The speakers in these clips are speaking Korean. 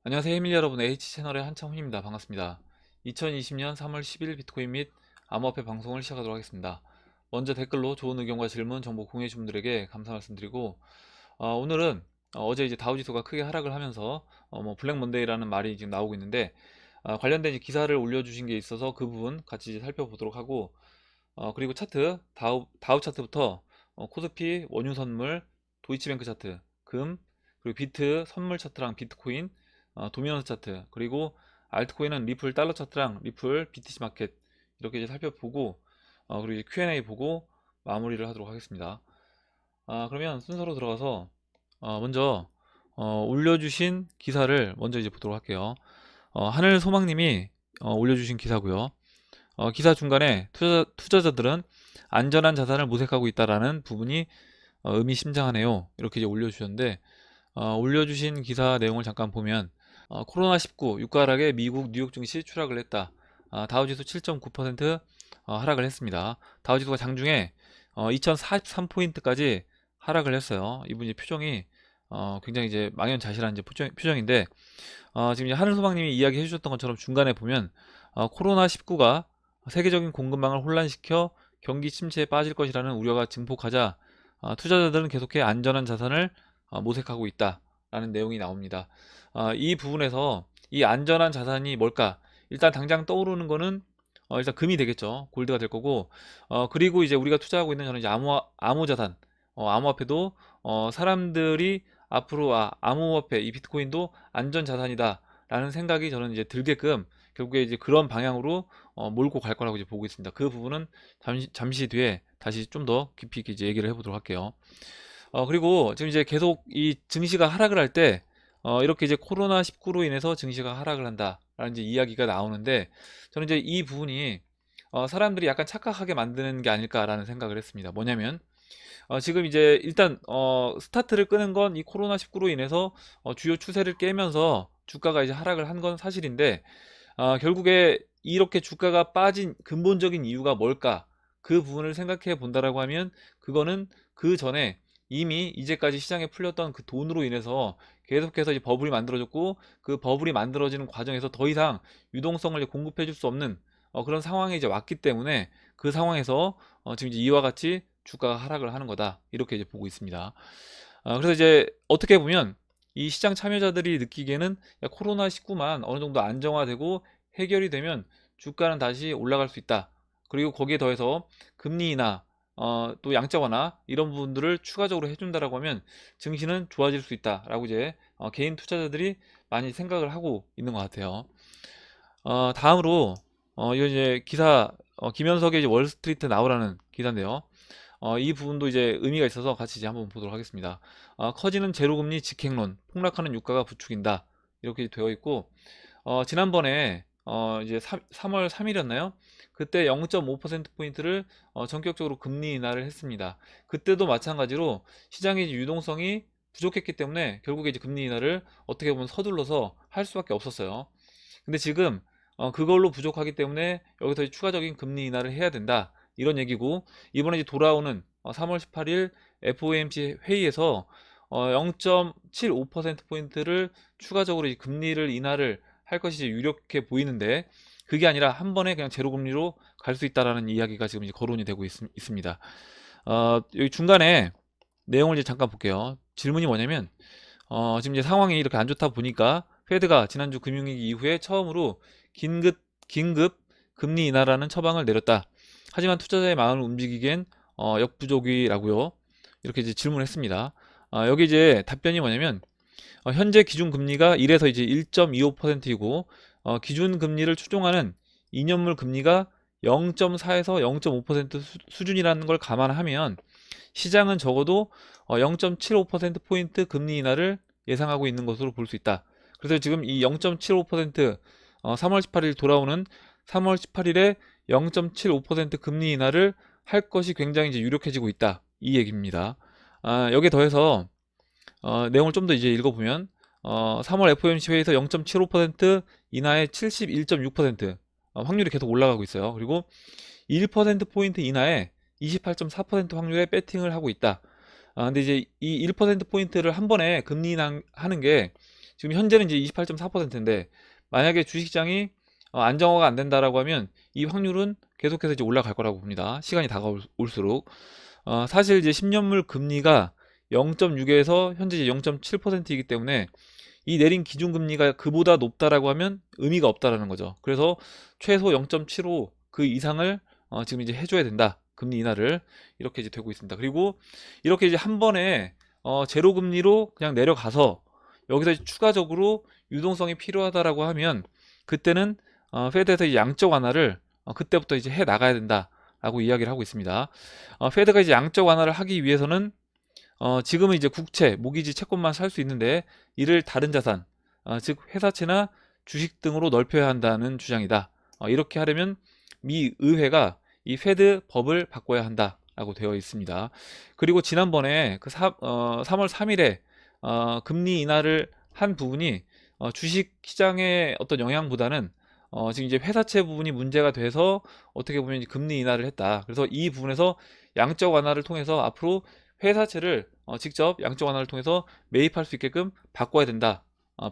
안녕하세요 해밀 여러분, H채널의 한창훈입니다. 반갑습니다. 2020년 3월 10일 비트코인 및 암호화폐 방송을 시작하도록 하겠습니다. 먼저 댓글로 좋은 의견과 질문, 정보 공유해주신 분들에게 감사 말씀드리고, 오늘은 어제 이제 다우지수가 크게 하락을 하면서 블랙 먼데이라는 말이 지금 나오고 있는데, 관련된 이제 기사를 올려주신 게 있어서 그 부분 같이 이제 살펴보도록 하고, 그리고 차트 다우 차트부터 코스피, 원유 선물, 도이치뱅크 차트, 금, 그리고 비트 선물 차트랑 비트코인, 도미넌스 차트, 그리고 알트코인은 리플 달러 차트랑 리플 BTC 마켓 이렇게 이제 살펴보고, 그리고 이제 Q&A 보고 마무리를 하도록 하겠습니다. 그러면 순서로 들어가서 먼저 올려주신 기사를 먼저 이제 보도록 할게요. 하늘소망님이 올려주신 기사고요. 기사 중간에 투자자들은 안전한 자산을 모색하고 있다라는 부분이 의미심장하네요. 이렇게 이제 올려주셨는데, 올려주신 기사 내용을 잠깐 보면, 코로나19 유가 하락에 미국 뉴욕 증시 추락을 했다. 다우지수 7.9% 하락을 했습니다. 다우지수가 장중에 2043포인트까지 하락을 했어요. 이분 이제 표정이 굉장히 이제 망연자실한 이제 표정인데, 지금 이제 하늘소망님이 이야기해 주셨던 것처럼 중간에 보면 코로나19가 세계적인 공급망을 혼란시켜 경기 침체에 빠질 것이라는 우려가 증폭하자 투자자들은 계속해 안전한 자산을 모색하고 있다라는 내용이 나옵니다. 이 부분에서 이 안전한 자산이 뭘까? 일단 당장 떠오르는 거는 일단 금이 되겠죠. 골드가 될 거고, 그리고 이제 우리가 투자하고 있는 저는 이제 암호 자산, 암호화폐도 사람들이 앞으로 암호화폐 이 비트코인도 안전 자산이다 라는 생각이 저는 이제 들게끔 결국에 이제 그런 방향으로 몰고 갈 거라고 이제 보고 있습니다. 그 부분은 잠시 뒤에 다시 좀 더 깊이 있게 이제 얘기를 해보도록 할게요. 그리고 지금 이제 계속 이 증시가 하락을 할 때 이렇게 이제 코로나19로 인해서 증시가 하락을 한다라는 이제 이야기가 나오는데, 저는 이제 이 부분이 사람들이 약간 착각하게 만드는 게 아닐까라는 생각을 했습니다. 뭐냐면 지금 이제 일단 스타트를 끄는 건 이 코로나19로 인해서 주요 추세를 깨면서 주가가 이제 하락을 한 건 사실인데, 결국에 이렇게 주가가 빠진 근본적인 이유가 뭘까? 그 부분을 생각해 본다라고 하면, 그거는 그 전에 이미 이제까지 시장에 풀렸던 그 돈으로 인해서 계속해서 이제 버블이 만들어졌고, 그 버블이 만들어지는 과정에서 더 이상 유동성을 이제 공급해 줄 수 없는 그런 상황이 이제 왔기 때문에, 그 상황에서 지금 이제 이와 같이 주가가 하락을 하는 거다, 이렇게 이제 보고 있습니다. 그래서 이제 어떻게 보면 이 시장 참여자들이 느끼기에는 코로나19만 어느 정도 안정화되고 해결이 되면 주가는 다시 올라갈 수 있다. 그리고 거기에 더해서 금리 인하, 또 양적 완화 이런 부분들을 추가적으로 해준다라고 하면 증시는 좋아질 수 있다라고 이제 개인 투자자들이 많이 생각을 하고 있는 것 같아요. 다음으로 이거 이제 기사, 김현석의 이제 월스트리트 나오라는 기사인데요. 이 부분도 이제 의미가 있어서 같이 이제 한번 보도록 하겠습니다. 커지는 제로금리 직행론, 폭락하는 유가가 부추긴다. 이렇게 되어 있고, 지난번에 이제 3월 3일이었나요? 그때 0.5%포인트를 전격적으로 금리 인하를 했습니다. 그때도 마찬가지로 시장의 유동성이 부족했기 때문에 결국에 이제 금리 인하를 어떻게 보면 서둘러서 할 수밖에 없었어요. 근데 지금 그걸로 부족하기 때문에 여기서 추가적인 금리 인하를 해야 된다, 이런 얘기고, 이번에 이제 돌아오는 3월 18일 FOMC 회의에서 0.75%포인트를 추가적으로 이 금리를 인하를 할 것이 이제 유력해 보이는데, 그게 아니라 한 번에 그냥 제로 금리로 갈 수 있다라는 이야기가 지금 이제 거론이 되고 있습니다. 여기 중간에 내용을 이제 잠깐 볼게요. 질문이 뭐냐면, 지금 이제 상황이 이렇게 안 좋다 보니까 페드가 지난주 금융위기 이후에 처음으로 긴급 금리 인하라는 처방을 내렸다. 하지만 투자자의 마음을 움직이기엔 역부족이라고요. 이렇게 이제 질문했습니다. 여기 이제 답변이 뭐냐면, 현재 기준금리가 1에서 이제 1.25%이고, 기준금리를 추종하는 2년물 금리가 0.4에서 0.5% 수준이라는 걸 감안하면 시장은 적어도 0.75%포인트 금리 인하를 예상하고 있는 것으로 볼 수 있다. 그래서 지금 이 0.75% 3월 18일 돌아오는 3월 18일에 0.75% 금리 인하를 할 것이 굉장히 이제 유력해지고 있다, 이 얘기입니다. 여기에 더해서 내용을 좀 더 이제 읽어보면 3월 FOMC 회의에서 0.75% 인하의 71.6% 확률이 계속 올라가고 있어요. 그리고 1%포인트 인하에 28.4% 확률의 배팅을 하고 있다. 근데 이제 이 1%포인트를 한 번에 금리 인하하는 게 지금 현재는 이제 28.4%인데 만약에 주식시장이 안정화가 안 된다라고 하면 이 확률은 계속해서 이제 올라갈 거라고 봅니다. 시간이 다가올수록. 사실 이제 10년물 금리가 0.6에서 현재 이제 0.7%이기 때문에 이 내린 기준금리가 그보다 높다라고 하면 의미가 없다라는 거죠. 그래서 최소 0.75 그 이상을 지금 이제 해줘야 된다. 금리 인하를 이렇게 이제 되고 있습니다. 그리고 이렇게 이제 한 번에 제로 금리로 그냥 내려가서 여기서 이제 추가적으로 유동성이 필요하다라고 하면 그때는 페드에서 이제 양적 완화를 그때부터 이제 해 나가야 된다라고 이야기를 하고 있습니다. 페드가 이제 양적 완화를 하기 위해서는 지금은 이제 국채, 모기지 채권만 살 수 있는데 이를 다른 자산, 즉 회사채나 주식 등으로 넓혀야 한다는 주장이다. 이렇게 하려면 미 의회가 이 페드 법을 바꿔야 한다라고 되어 있습니다. 그리고 지난번에 그 3월 3일에 금리 인하를 한 부분이 주식 시장의 어떤 영향보다는 지금 이제 회사채 부분이 문제가 돼서 어떻게 보면 이제 금리 인하를 했다. 그래서 이 부분에서 양적 완화를 통해서 앞으로 회사채를 직접 양적 완화를 통해서 매입할 수 있게끔 바꿔야 된다.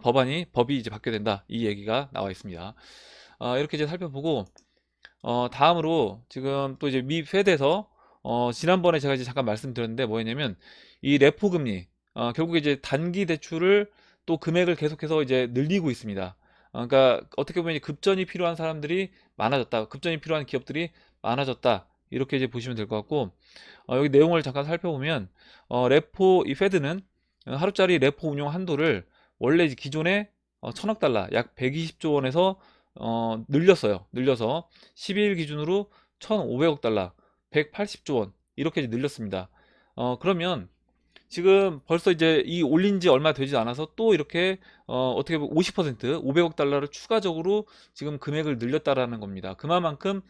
법이 이제 바뀌어야 된다. 이 얘기가 나와 있습니다. 이렇게 이제 살펴보고 다음으로 지금 또 이제 미 페드에서 지난번에 제가 이제 잠깐 말씀드렸는데 뭐였냐면 이 레포 금리 결국에 이제 단기 대출을 또 금액을 계속해서 이제 늘리고 있습니다. 그러니까 어떻게 보면 이제 급전이 필요한 사람들이 많아졌다. 급전이 필요한 기업들이 많아졌다. 이렇게 이제 보시면 될 것 같고 여기 내용을 잠깐 살펴보면 레포 이 페드는 하루짜리 레포 운용 한도를 원래 이제 기존에 1000억 달러 약 120조 원에서 늘렸어요. 늘려서 12일 기준으로 1,500억 달러 180조 원 이렇게 이제 늘렸습니다. 그러면 지금 벌써 이제 이 올린 지 얼마 되지 않아서 또 이렇게 어떻게 보면 50% 500억 달러를 추가적으로 지금 금액을 늘렸다라는 겁니다. 그만큼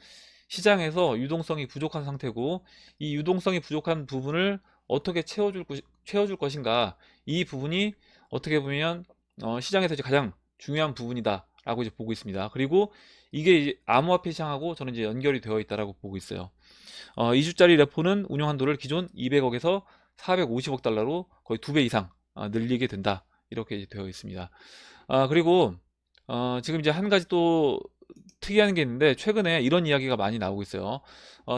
시장에서 유동성이 부족한 상태고 이 유동성이 부족한 부분을 어떻게 채워줄 것인가 이 부분이 어떻게 보면 시장에서 이제 가장 중요한 부분이다 라고 이제 보고 있습니다. 그리고 이게 이제 암호화폐 시장하고 저는 이제 연결이 되어 있다라고 보고 있어요. 2주짜리 레포는 운용 한도를 기존 200억에서 450억 달러로 거의 2배 이상 늘리게 된다. 이렇게 이제 되어 있습니다. 그리고 지금 이제 한 가지 또 특이한 게 있는데 최근에 이런 이야기가 많이 나오고 있어요.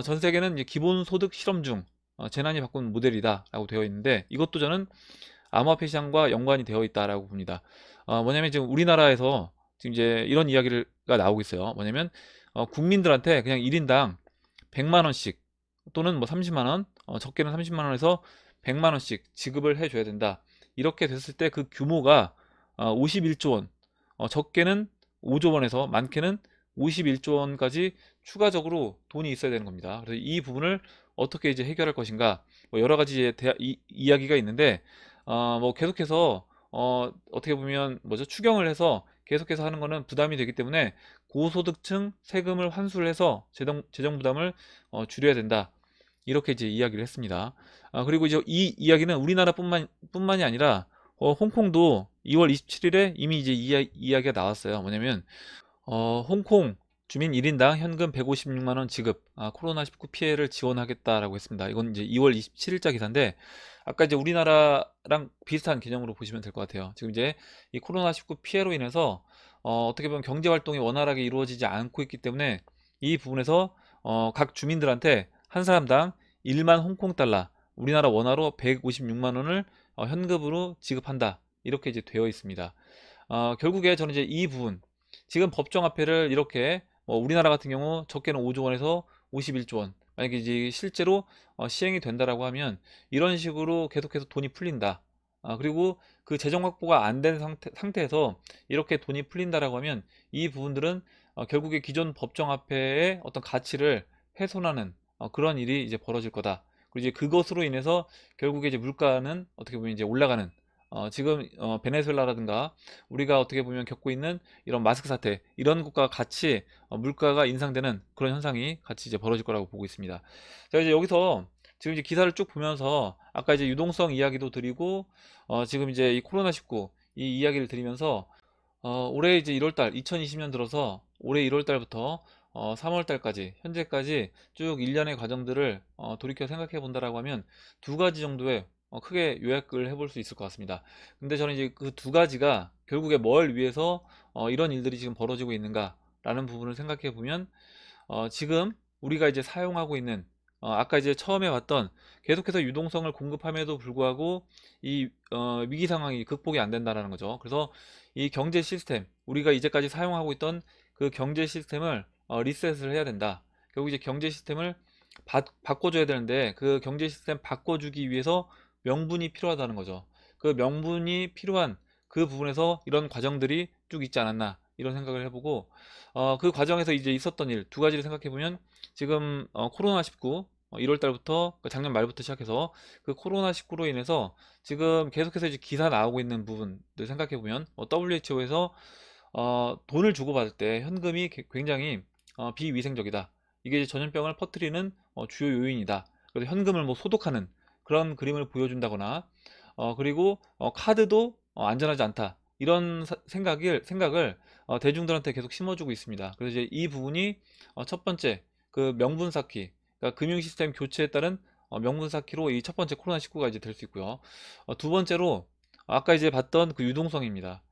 전 세계는 이제 기본소득 실험 중 재난이 바꾼 모델이다 라고 되어 있는데 이것도 저는 암호화폐 시장과 연관이 되어 있다라고 봅니다. 뭐냐면 지금 우리나라에서 지금 이제 이런 이야기가 나오고 있어요. 뭐냐면 국민들한테 그냥 1인당 100만 원씩 또는 뭐 30만 원, 적게는 30만 원에서 100만 원씩 지급을 해줘야 된다. 이렇게 됐을 때 그 규모가 51조 원, 적게는 5조 원에서 많게는 51조 원까지 추가적으로 돈이 있어야 되는 겁니다. 그래서 이 부분을 어떻게 이제 해결할 것인가, 뭐 여러 가지 이야기가 있는데, 뭐 계속해서 어떻게 보면 뭐죠 추경을 해서 계속해서 하는 거는 부담이 되기 때문에 고소득층 세금을 환수를 해서 재정 부담을 줄여야 된다. 이렇게 이제 이야기를 했습니다. 그리고 이제 이 이야기는 우리나라뿐만이 아니라 홍콩도 2월 27일에 이미 이제 이야기가 나왔어요. 뭐냐면 홍콩 주민 1인당 현금 156만 원 지급, 코로나19 피해를 지원하겠다라고 했습니다. 이건 이제 2월 27일자 기사인데, 아까 이제 우리나라랑 비슷한 개념으로 보시면 될 것 같아요. 지금 이제 이 코로나19 피해로 인해서 어떻게 보면 경제 활동이 원활하게 이루어지지 않고 있기 때문에 이 부분에서 각 주민들한테 한 사람당 1만 홍콩 달러, 우리나라 원화로 156만 원을 현금으로 지급한다. 이렇게 이제 되어 있습니다. 결국에 저는 이제 이 부분, 지금 법정화폐를 이렇게 우리나라 같은 경우 적게는 5조 원에서 51조 원, 만약에 이제 실제로 시행이 된다라고 하면 이런 식으로 계속해서 돈이 풀린다. 그리고 그 재정 확보가 안 된 상태에서 이렇게 돈이 풀린다라고 하면 이 부분들은 결국에 기존 법정화폐의 어떤 가치를 훼손하는 그런 일이 이제 벌어질 거다. 그리고 이제 그것으로 인해서 결국에 이제 물가는 어떻게 보면 이제 올라가는, 지금 베네수엘라라든가 우리가 어떻게 보면 겪고 있는 이런 마스크 사태, 이런 것과 같이 물가가 인상되는 그런 현상이 같이 이제 벌어질 거라고 보고 있습니다. 자, 이제 여기서 지금 이제 기사를 쭉 보면서 아까 이제 유동성 이야기도 드리고 지금 이제 이 코로나19 이 이야기를 드리면서 올해 이제 1월달 2020년 들어서 올해 1월달부터 3월달까지 현재까지 쭉 1년의 과정들을 돌이켜 생각해 본다라고 하면 두 가지 정도의 크게 요약을 해볼 수 있을 것 같습니다. 근데 저는 이제 그 두 가지가 결국에 뭘 위해서 이런 일들이 지금 벌어지고 있는가라는 부분을 생각해 보면 지금 우리가 이제 사용하고 있는 아까 이제 처음에 봤던 계속해서 유동성을 공급함에도 불구하고 이 위기 상황이 극복이 안 된다라는 거죠. 그래서 이 경제 시스템, 우리가 이제까지 사용하고 있던 그 경제 시스템을 리셋을 해야 된다. 결국 이제 경제 시스템을 바꿔줘야 되는데 그 경제 시스템 바꿔주기 위해서 명분이 필요하다는 거죠. 그 명분이 필요한 그 부분에서 이런 과정들이 쭉 있지 않았나 이런 생각을 해보고 그 과정에서 이제 있었던 일 두 가지를 생각해 보면 지금 코로나19 1월 달부터 작년 말부터 시작해서 그 코로나19로 인해서 지금 계속해서 이제 기사 나오고 있는 부분들 생각해 보면 WHO에서 돈을 주고받을 때 현금이 굉장히 비위생적이다. 이게 이제 전염병을 퍼뜨리는 주요 요인이다. 그래서 현금을 뭐 소독하는 그런 그림을 보여준다거나 그리고 카드도 안전하지 않다. 이런 생각을 대중들한테 계속 심어주고 있습니다. 그래서 이제 이 부분이 첫 번째 그 명분 쌓기, 그러니까 금융 시스템 교체에 따른 명분 쌓기로 이 첫 번째 코로나19가 이제 될 수 있고요. 두 번째로 아까 이제 봤던 그 유동성입니다.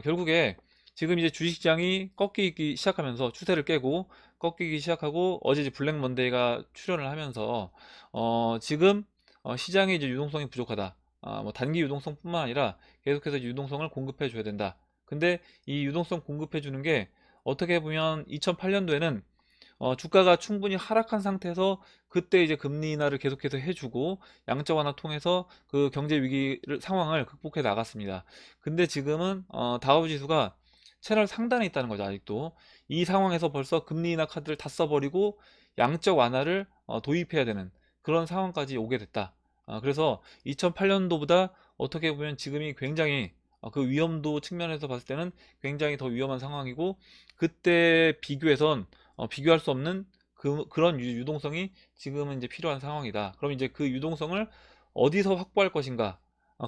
결국에 지금 이제 주식시장이 꺾이기 시작하면서 추세를 깨고 꺾이기 시작하고 어제 이제 블랙 먼데이가 출현을 하면서 지금 시장에 이제 유동성이 부족하다. 뭐 단기 유동성뿐만 아니라 계속해서 유동성을 공급해 줘야 된다. 근데 이 유동성 공급해 주는 게 어떻게 보면 2008년도에는 주가가 충분히 하락한 상태에서 그때 이제 금리 인하를 계속해서 해주고 양적 완화 통해서 그 경제 위기 상황을 극복해 나갔습니다. 근데 지금은 다우 지수가 채널 상단에 있다는 거죠. 아직도 이 상황에서 벌써 금리 인하 카드를 다 써버리고 양적 완화를 도입해야 되는 그런 상황까지 오게 됐다. 그래서 2008년도보다 어떻게 보면 지금이 굉장히 그 위험도 측면에서 봤을 때는 굉장히 더 위험한 상황이고 그때 비교해선 비교할 수 없는 그런 유동성이 지금은 이제 필요한 상황이다. 그럼 이제 그 유동성을 어디서 확보할 것인가?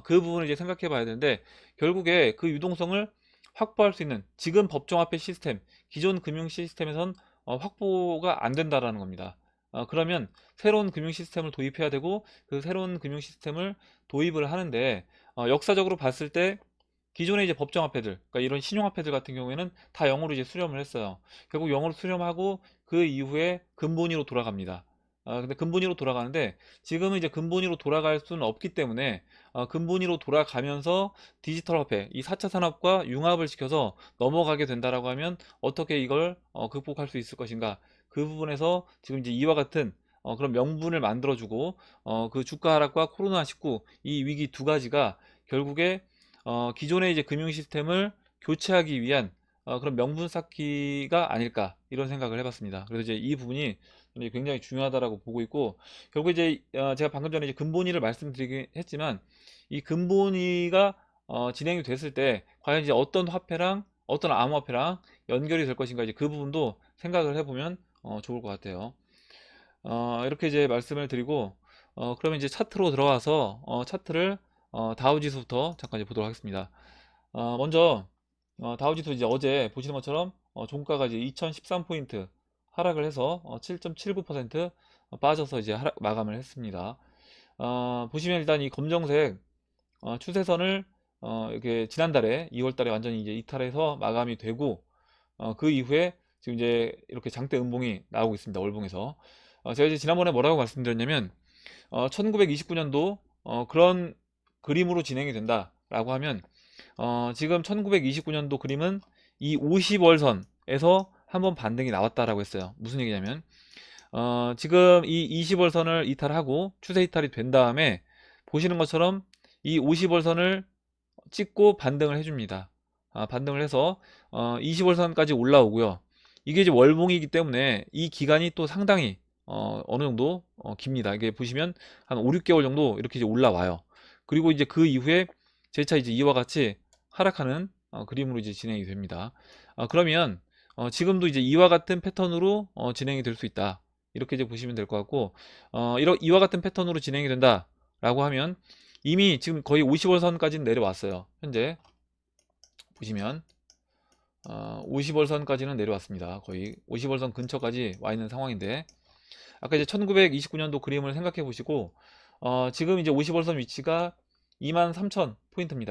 그 부분을 이제 생각해 봐야 되는데 결국에 그 유동성을 확보할 수 있는 지금 법정화폐 시스템, 기존 금융 시스템에선 확보가 안 된다라는 겁니다. 그러면 새로운 금융 시스템을 도입해야 되고 그 새로운 금융 시스템을 도입을 하는데 역사적으로 봤을 때 기존의 이제 법정화폐들, 그러니까 이런 신용화폐들 같은 경우에는 다 영어로 이제 수렴을 했어요. 결국 영어로 수렴하고 그 이후에 근본위로 돌아갑니다. 근데 근본위로 돌아가는데 지금은 이제 근본위로 돌아갈 수는 없기 때문에 근본위로 돌아가면서 디지털 화폐, 이 4차 산업과 융합을 시켜서 넘어가게 된다라고 하면 어떻게 이걸 극복할 수 있을 것인가? 그 부분에서 지금 이제 이와 같은 그런 명분을 만들어주고 그 주가 하락과 코로나19 이 위기 두 가지가 결국에 기존의 이제 금융 시스템을 교체하기 위한 그런 명분 쌓기가 아닐까 이런 생각을 해봤습니다. 그래서 이제 이 부분이 굉장히 중요하다라고 보고 있고 결국 이제 제가 방금 전에 이제 근본위를 말씀드리긴 했지만 이 근본위가 진행이 됐을 때 과연 이제 어떤 화폐랑 어떤 암호화폐랑 연결이 될 것인가 이제 그 부분도 생각을 해보면 좋을 것 같아요. 이렇게 이제 말씀을 드리고 그러면 이제 차트로 들어가서 차트를 다우지수부터 잠깐 이제 보도록 하겠습니다. 먼저 다우지수 이제 어제 보시는 것처럼 종가가 이제 2013포인트 하락을 해서 7.79% 빠져서 이제 마감을 했습니다. 보시면 일단 이 검정색 추세선을 이렇게 지난달에 2월달에 완전히 이제 이탈해서 마감이 되고 그 이후에 지금 이제 이렇게 장대 음봉이 나오고 있습니다. 월봉에서 제가 이제 지난번에 뭐라고 말씀드렸냐면 1929년도 그런 그림으로 진행이 된다라고 하면 지금 1929년도 그림은 이 50월선에서 한번 반등이 나왔다라고 했어요. 무슨 얘기냐면 지금 이 20월선을 이탈하고 추세 이탈이 된 다음에 보시는 것처럼 이 50월선을 찍고 반등을 해줍니다. 반등을 해서 20월선까지 올라오고요. 이게 이제 월봉이기 때문에 이 기간이 또 상당히 어느 정도 깁니다. 이게 보시면 한 5, 6개월 정도 이렇게 이제 올라와요. 그리고 이제 그 이후에 재차 이제 이와 같이 하락하는 그림으로 이제 진행이 됩니다. 그러면 지금도 이제 이와 같은 패턴으로 진행이 될 수 있다. 이렇게 이제 보시면 될 것 같고 이와 같은 패턴으로 진행이 된다라고 하면 이미 지금 거의 50월선까지는 내려왔어요. 현재 보시면 50월선까지는 내려왔습니다. 거의 50월선 근처까지 와 있는 상황인데 아까 이제 1929년도 그림을 생각해 보시고 지금 이제 50월선 위치가 23,000포인트입니다.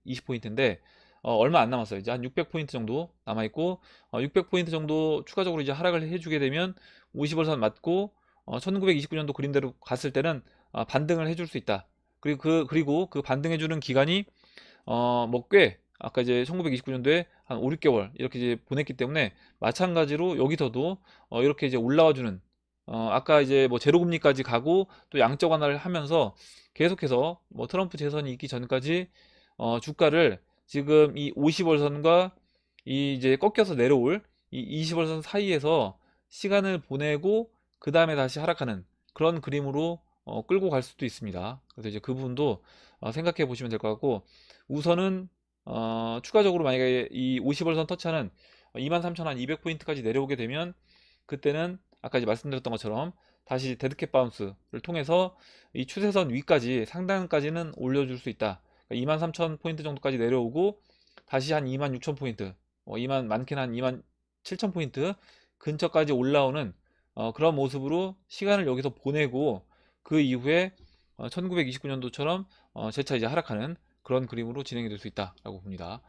23,220포인트인데 얼마 안 남았어요. 이제 한 600포인트 정도 남아 있고 600포인트 정도 추가적으로 이제 하락을 해주게 되면 50월선 맞고 1929년도 그림대로 갔을 때는 반등을 해줄 수 있다. 그리고 그 반등해주는 기간이 뭐 꽤 아까 이제 1929년도에 한 5, 6개월 이렇게 이제 보냈기 때문에 마찬가지로 여기서도 이렇게 이제 올라와주는 아까 이제 뭐 제로금리까지 가고 또 양적 완화를 하면서 계속해서 뭐 트럼프 재선이 있기 전까지 주가를 지금 이 50월선과 이 이제 꺾여서 내려올 이 20월선 사이에서 시간을 보내고 그 다음에 다시 하락하는 그런 그림으로 끌고 갈 수도 있습니다. 그래서 이제 그 부분도 생각해 보시면 될 것 같고 우선은 추가적으로 만약에 이 50월선 터치하는 23,200포인트까지 내려오게 되면 그때는 아까 이제 말씀드렸던 것처럼 다시 데드캣 바운스를 통해서 이 추세선 위까지 상단까지는 올려줄 수 있다. 그러니까 23,000포인트 정도까지 내려오고 다시 한 26,000포인트, 2만 많게는 한 27,000포인트 근처까지 올라오는 그런 모습으로 시간을 여기서 보내고 그 이후에 1929년도처럼 재차 이제 하락하는 그런 그림으로 진행이 될 수 있다라고 봅니다.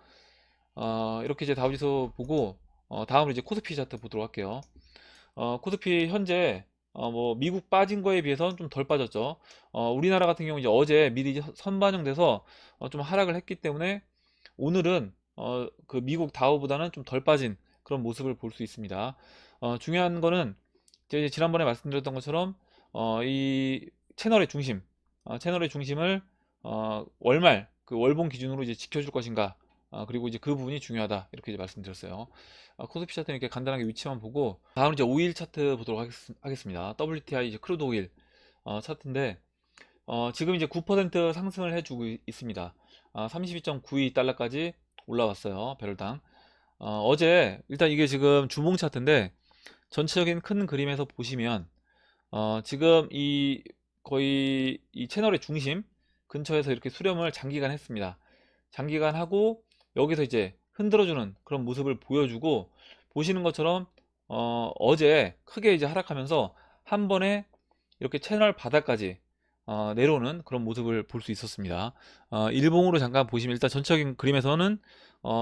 이렇게 이제 다우지수 보고 다음으로 이제 코스피 차트 보도록 할게요. 코스피 현재 뭐 미국 빠진 거에 비해서는 좀 덜 빠졌죠. 우리나라 같은 경우 이제 어제 미리 선반영돼서 좀 하락을 했기 때문에 오늘은 그 미국 다우보다는 좀 덜 빠진 그런 모습을 볼 수 있습니다. 중요한 거는 이제 지난번에 말씀드렸던 것처럼 이 채널의 중심을 월말 그 월봉 기준으로 이제 지켜줄 것인가 그리고 이제 그 부분이 중요하다 이렇게 이제 말씀드렸어요. 코스피 차트는 이렇게 간단하게 위치만 보고 다음 이제 오일 차트 보도록 하겠습니다. WTI 이제 크루드 오일 차트인데 지금 이제 9% 상승을 해주고 있습니다. 32.92달러까지 올라왔어요. 배럴당. 어제 일단 이게 지금 주봉 차트인데 전체적인 큰 그림에서 보시면 지금 이 거의 이 채널의 중심 근처에서 이렇게 수렴을 장기간 했습니다. 장기간 하고 여기서 이제 흔들어주는 그런 모습을 보여주고 보시는 것처럼 어제 크게 이제 하락하면서 한 번에 이렇게 채널 바닥까지 내려오는 그런 모습을 볼 수 있었습니다. 일봉으로 잠깐 보시면 일단 전체적인 그림에서는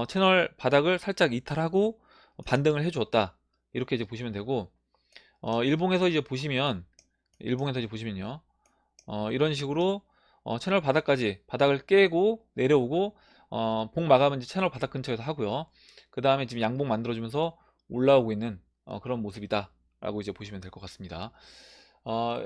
채널 바닥을 살짝 이탈하고 반등을 해주었다. 이렇게 이제 보시면 되고 일봉에서 이제 보시면요. 이런 식으로 채널 바닥까지 바닥을 깨고 내려오고 봉 마감은 이제 채널 바닥 근처에서 하고요. 그 다음에 지금 양봉 만들어주면서 올라오고 있는 그런 모습이다 라고 이제 보시면 될 것 같습니다.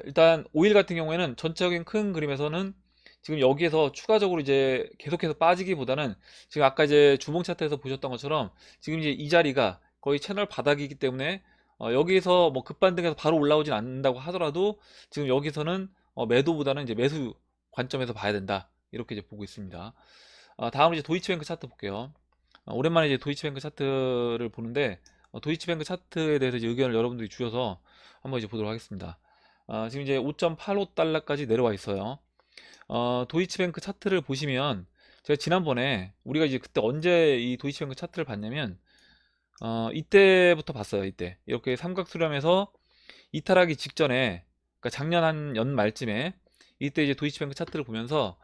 일단 오일 같은 경우에는 전체적인 큰 그림에서는 지금 여기에서 추가적으로 이제 계속해서 빠지기보다는 지금 아까 이제 주봉 차트에서 보셨던 것처럼 지금 이제 이 자리가 거의 채널 바닥이기 때문에 여기에서 뭐 급반등해서 바로 올라오진 않는다고 하더라도 지금 여기서는 매도보다는 이제 매수 관점에서 봐야 된다 이렇게 이제 보고 있습니다. 다음으로 이제 도이치뱅크 차트 볼게요. 오랜만에 이제 도이치뱅크 차트를 보는데 도이치뱅크 차트에 대해서 이제 의견을 여러분들이 주셔서 한번 이제 보도록 하겠습니다. 지금 이제 5.85달러까지 내려와 있어요. 도이치뱅크 차트를 보시면 제가 지난번에 우리가 이제 그때 언제 이 도이치뱅크 차트를 봤냐면 이때부터 봤어요. 이때 이렇게 삼각수렴에서 이탈하기 직전에 그러니까 작년 한 연말쯤에 이때 이제 도이치뱅크 차트를 보면서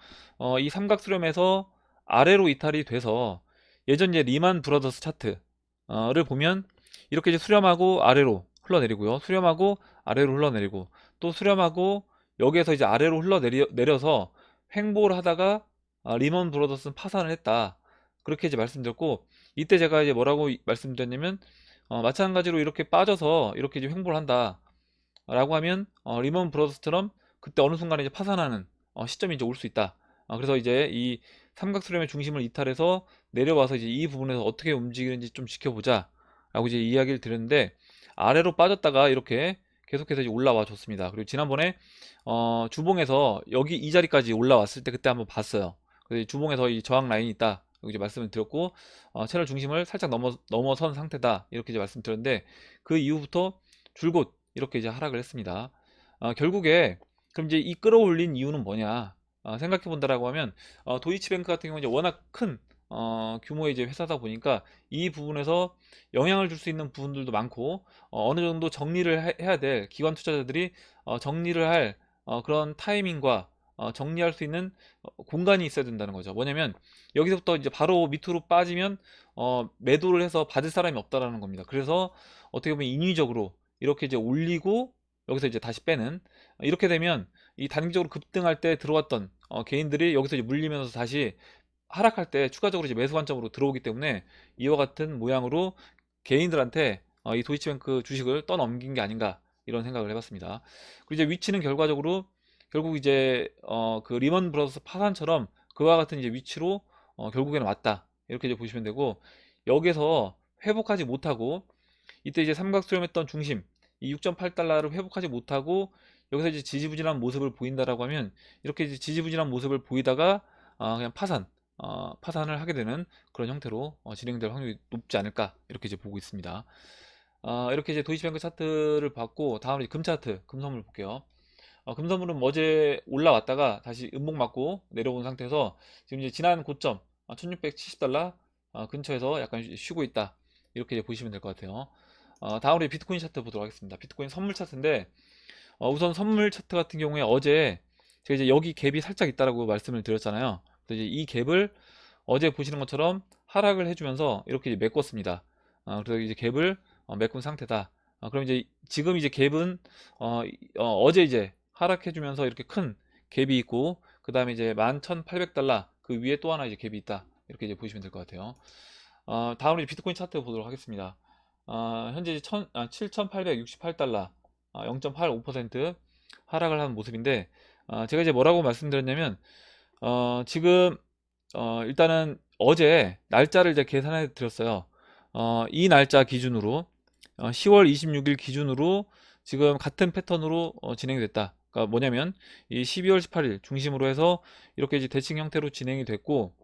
이 삼각수렴에서 아래로 이탈이 돼서 예전 이제 리만 브라더스 차트를 보면 이렇게 이제 수렴하고 아래로 흘러내리고요. 수렴하고 아래로 흘러내리고 또 수렴하고 여기에서 이제 아래로 흘러내려서 횡보를 하다가 리먼 브라더스는 파산을 했다. 그렇게 이제 말씀드렸고 이때 제가 이제 뭐라고 말씀드렸냐면 마찬가지로 이렇게 빠져서 이렇게 이제 횡보를 한다. 라고 하면 리먼 브라더스처럼 그때 어느 순간에 이제 파산하는 시점이 이제 올 수 있다. 그래서 이제 이 삼각수렴의 중심을 이탈해서 내려와서 이제 이 부분에서 어떻게 움직이는지 좀 지켜보자. 라고 이제 이야기를 드렸는데 아래로 빠졌다가 이렇게 계속해서 이제 올라와 줬습니다. 그리고 지난번에 주봉에서 여기 이 자리까지 올라왔을 때 그때 한번 봤어요. 그래서 주봉에서 이 저항 라인이 있다. 이제 말씀을 드렸고 채널 중심을 살짝 넘어선 상태다. 이렇게 이제 말씀드렸는데 그 이후부터 줄곧 이렇게 이제 하락을 했습니다. 결국에 그럼 이제 이 끌어올린 이유는 뭐냐 생각해 본다라고 하면 도이치뱅크 같은 경우는 이제 워낙 큰 규모의 이제 회사다 보니까 이 부분에서 영향을 줄 수 있는 부분들도 많고 어느 정도 정리를 해야 될 기관 투자자들이 정리를 할 그런 타이밍과 정리할 수 있는 공간이 있어야 된다는 거죠. 뭐냐면 여기서부터 이제 바로 밑으로 빠지면 매도를 해서 받을 사람이 없다라는 겁니다. 그래서 어떻게 보면 인위적으로 이렇게 이제 올리고 여기서 이제 다시 빼는, 이렇게 되면 이 단기적으로 급등할 때 들어왔던 개인들이 여기서 이제 물리면서 다시 하락할 때 추가적으로 이제 매수 관점으로 들어오기 때문에 이와 같은 모양으로 개인들한테 이 도이치뱅크 주식을 떠넘긴 게 아닌가, 이런 생각을 해봤습니다. 그리고 이제 위치는 결과적으로 결국 이제 그 리먼 브러더스 파산처럼 그와 같은 이제 위치로 결국에는 왔다, 이렇게 이제 보시면 되고, 여기서 회복하지 못하고 이때 이제 삼각 수렴했던 중심 이 6.8달러를 회복하지 못하고 여기서 이제 지지부진한 모습을 보인다라고 하면, 이렇게 이제 지지부진한 모습을 보이다가 그냥 파산을 하게 되는 그런 형태로 진행될 확률이 높지 않을까, 이렇게 이제 보고 있습니다. 이렇게 이제 도이치뱅크 차트를 봤고, 다음으로 이제 금 차트, 금선물 볼게요. 금선물은 어제 올라왔다가 다시 음봉 맞고 내려온 상태에서 지금 이제 지난 고점 1670달러 근처에서 약간 쉬고 있다, 이렇게 이제 보시면 될 것 같아요. 다음으로 이제 비트코인 차트 보도록 하겠습니다. 비트코인 선물 차트인데, 우선 선물 차트 같은 경우에 어제 제가 이제 여기 갭이 살짝 있다라고 말씀을 드렸잖아요. 그래서 이제 이 갭을 어제 보시는 것처럼 하락을 해주면서 이렇게 이제 메꿨습니다. 그래서 이제 갭을 메꾼 상태다. 그럼 이제 지금 이제 갭은 제 이제 하락해주면서 이렇게 큰 갭이 있고, 그 다음에 이제 11,800달러 그 위에 또 하나 이제 갭이 있다, 이렇게 이제 보시면 될 것 같아요. 다음으로 이제 비트코인 차트 보도록 하겠습니다. 현재 7,868달러 0.85% 하락을 한 모습인데, 제가 이제 뭐라고 말씀드렸냐면 지금 일단은 어제 날짜를 이제 계산해 드렸어요. 이 날짜 기준으로 10월 26일 기준으로 지금 같은 패턴으로 진행이 됐다. 그러니까 뭐냐면 이 12월 18일 중심으로 해서 이렇게 이제 대칭 형태로 진행이 됐고,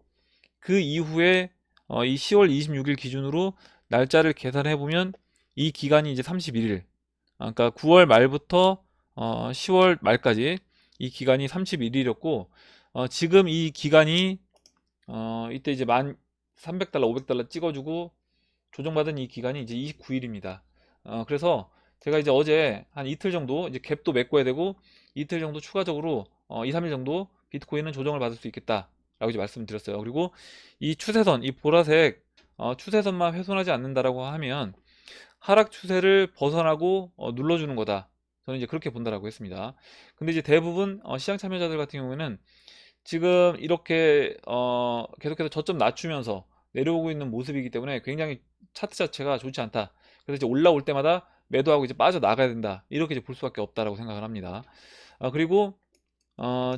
그 이후에 이 10월 26일 기준으로 날짜를 계산해 보면 이 기간이 이제 31일, 그러니까 9월 말부터 10월 말까지 이 기간이 31일이었고, 지금 이 기간이 이때 이제 1,300달러 500달러 찍어주고 조정받은 이 기간이 이제 29일입니다. 그래서 제가 이제 어제 한 이틀 정도 이제 갭도 메꿔야 되고, 이틀 정도 추가적으로 2, 3일 정도 비트코인은 조정을 받을 수 있겠다 라고 이제 말씀을 드렸어요. 그리고 이 추세선, 이 보라색 추세선만 훼손하지 않는다라고 하면 하락 추세를 벗어나고 눌러주는 거다, 저는 이제 그렇게 본다라고 했습니다. 근데 이제 대부분 시장 참여자들 같은 경우에는 지금 이렇게 계속해서 저점 낮추면서 내려오고 있는 모습이기 때문에 굉장히 차트 자체가 좋지 않다. 그래서 이제 올라올 때마다 매도하고 이제 빠져나가야 된다, 이렇게 이제 볼 수밖에 없다라고 생각을 합니다. 그리고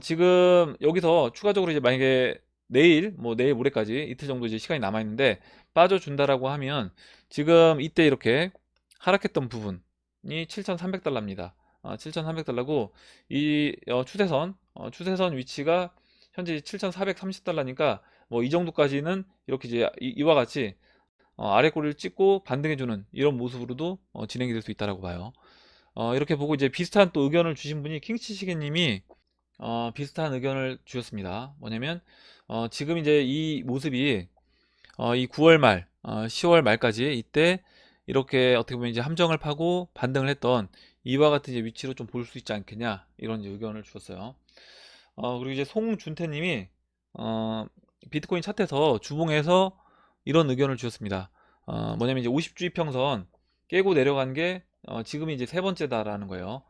지금 여기서 추가적으로 이제 만약에 내일 뭐 내일 모레까지 이틀 정도 이제 시간이 남아 있는데 빠져준다라고 하면 지금 이때 이렇게 하락했던 부분이 7,300달러입니다. 7,300달러고 이 추세선 위치가 현재 7,430달러니까 뭐 이 정도까지는 이렇게 이제 이와 같이 아래 꼬리를 찍고 반등해주는 이런 모습으로도 진행이 될 수 있다라고 봐요. 이렇게 보고 이제 비슷한 또 의견을 주신 분이 킹치시계님이 비슷한 의견을 주셨습니다. 뭐냐면 지금 이제 이 모습이 이 9월 말, 10월 말까지 이때 이렇게 어떻게 보면 이제 함정을 파고 반등을 했던 이와 같은 이제 위치로 좀 볼 수 있지 않겠냐, 이런 이제 의견을 주셨어요. 그리고 이제 송준태님이 어, 비트코인 차트에서 주봉에서 이런 의견을 주셨습니다. 뭐냐면 이제 50주의평선 깨고 내려간 게 지금이 이제 세 번째다라는 거예요.